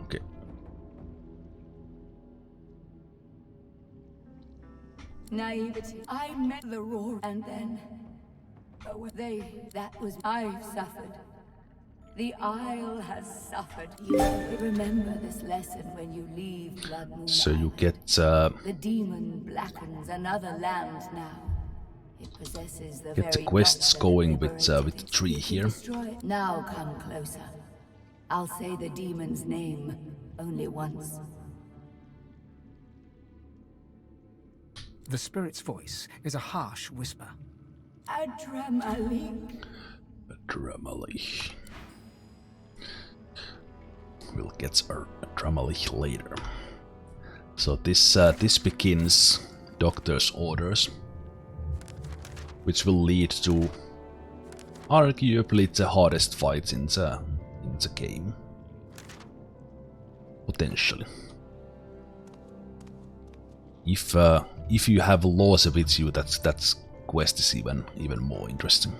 Okay. Naivety. I met the roar and then I've suffered. The Isle has suffered. You remember this lesson when you leave Bloodmoon. So you get the demon blackens another land now. It possesses the get the quests going with the tree here. Now come closer. I'll say the demon's name only once. The spirit's voice is a harsh whisper. Adramalik. Adramalik. We'll get our Adramalik later. So this begins Doctor's orders, which will lead to arguably the hardest fight in the game, potentially. If you have laws with you, that quest is even more interesting.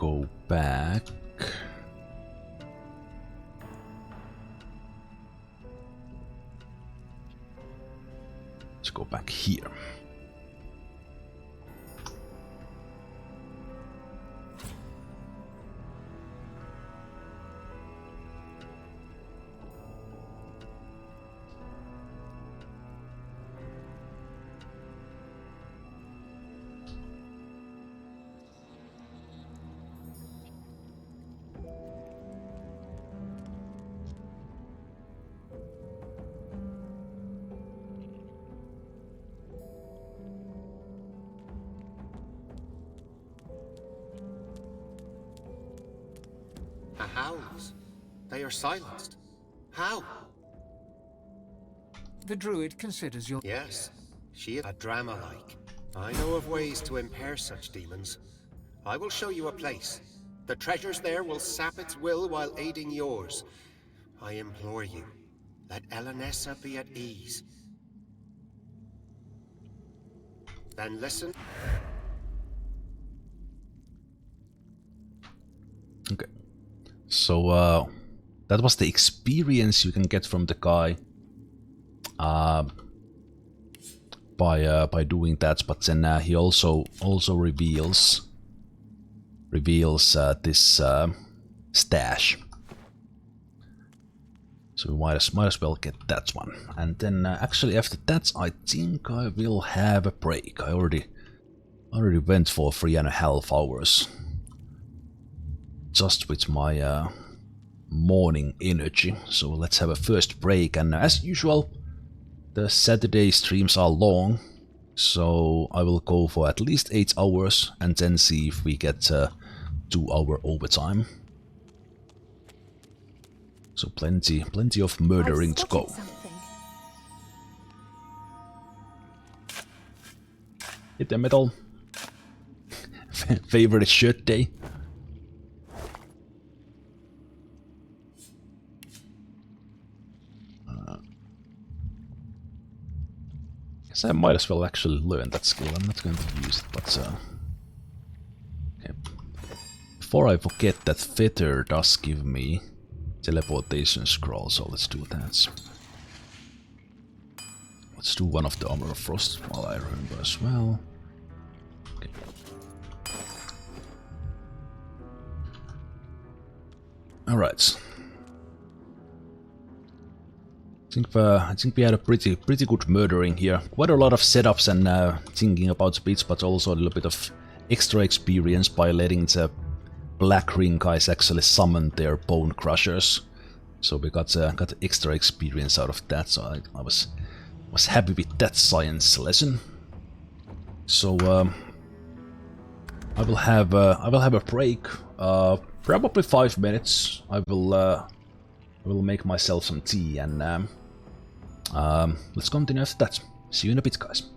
go back. Let's go back here. The howls. They are silenced. How? The druid considers your... Yes, she is a drama-like. I know of ways to impair such demons. I will show you a place. The treasures there will sap its will while aiding yours. I implore you, let Elenessa be at ease. Then listen. Okay. So, that was the experience you can get from the guy by doing that, but then he also reveals this stash. So we might as well get that one. And then actually after that, I think I will have a break. I already went for 3.5 hours. Just with my morning energy. So let's have a first break. And as usual, the Saturday streams are long. So I will go for at least 8 hours and then see if we get 2-hour overtime. So plenty of murdering to go. Hit the metal. Favorite shirt day. Guess I might as well actually learn that skill. I'm not going to use it, but okay. Before I forget, that feather does give me teleportation scroll, so let's do that. Let's do one of the Armor of Frost while I remember as well. Okay. Alright. I think we had a pretty good murdering here. Quite a lot of setups and thinking about bits, but also a little bit of extra experience by letting the Black Ring guys actually summon their bone crushers. So we got extra experience out of that. So I was happy with that science lesson. So I will have a break. Probably 5 minutes. I will make myself some tea and let's continue after that. See you in a bit, guys.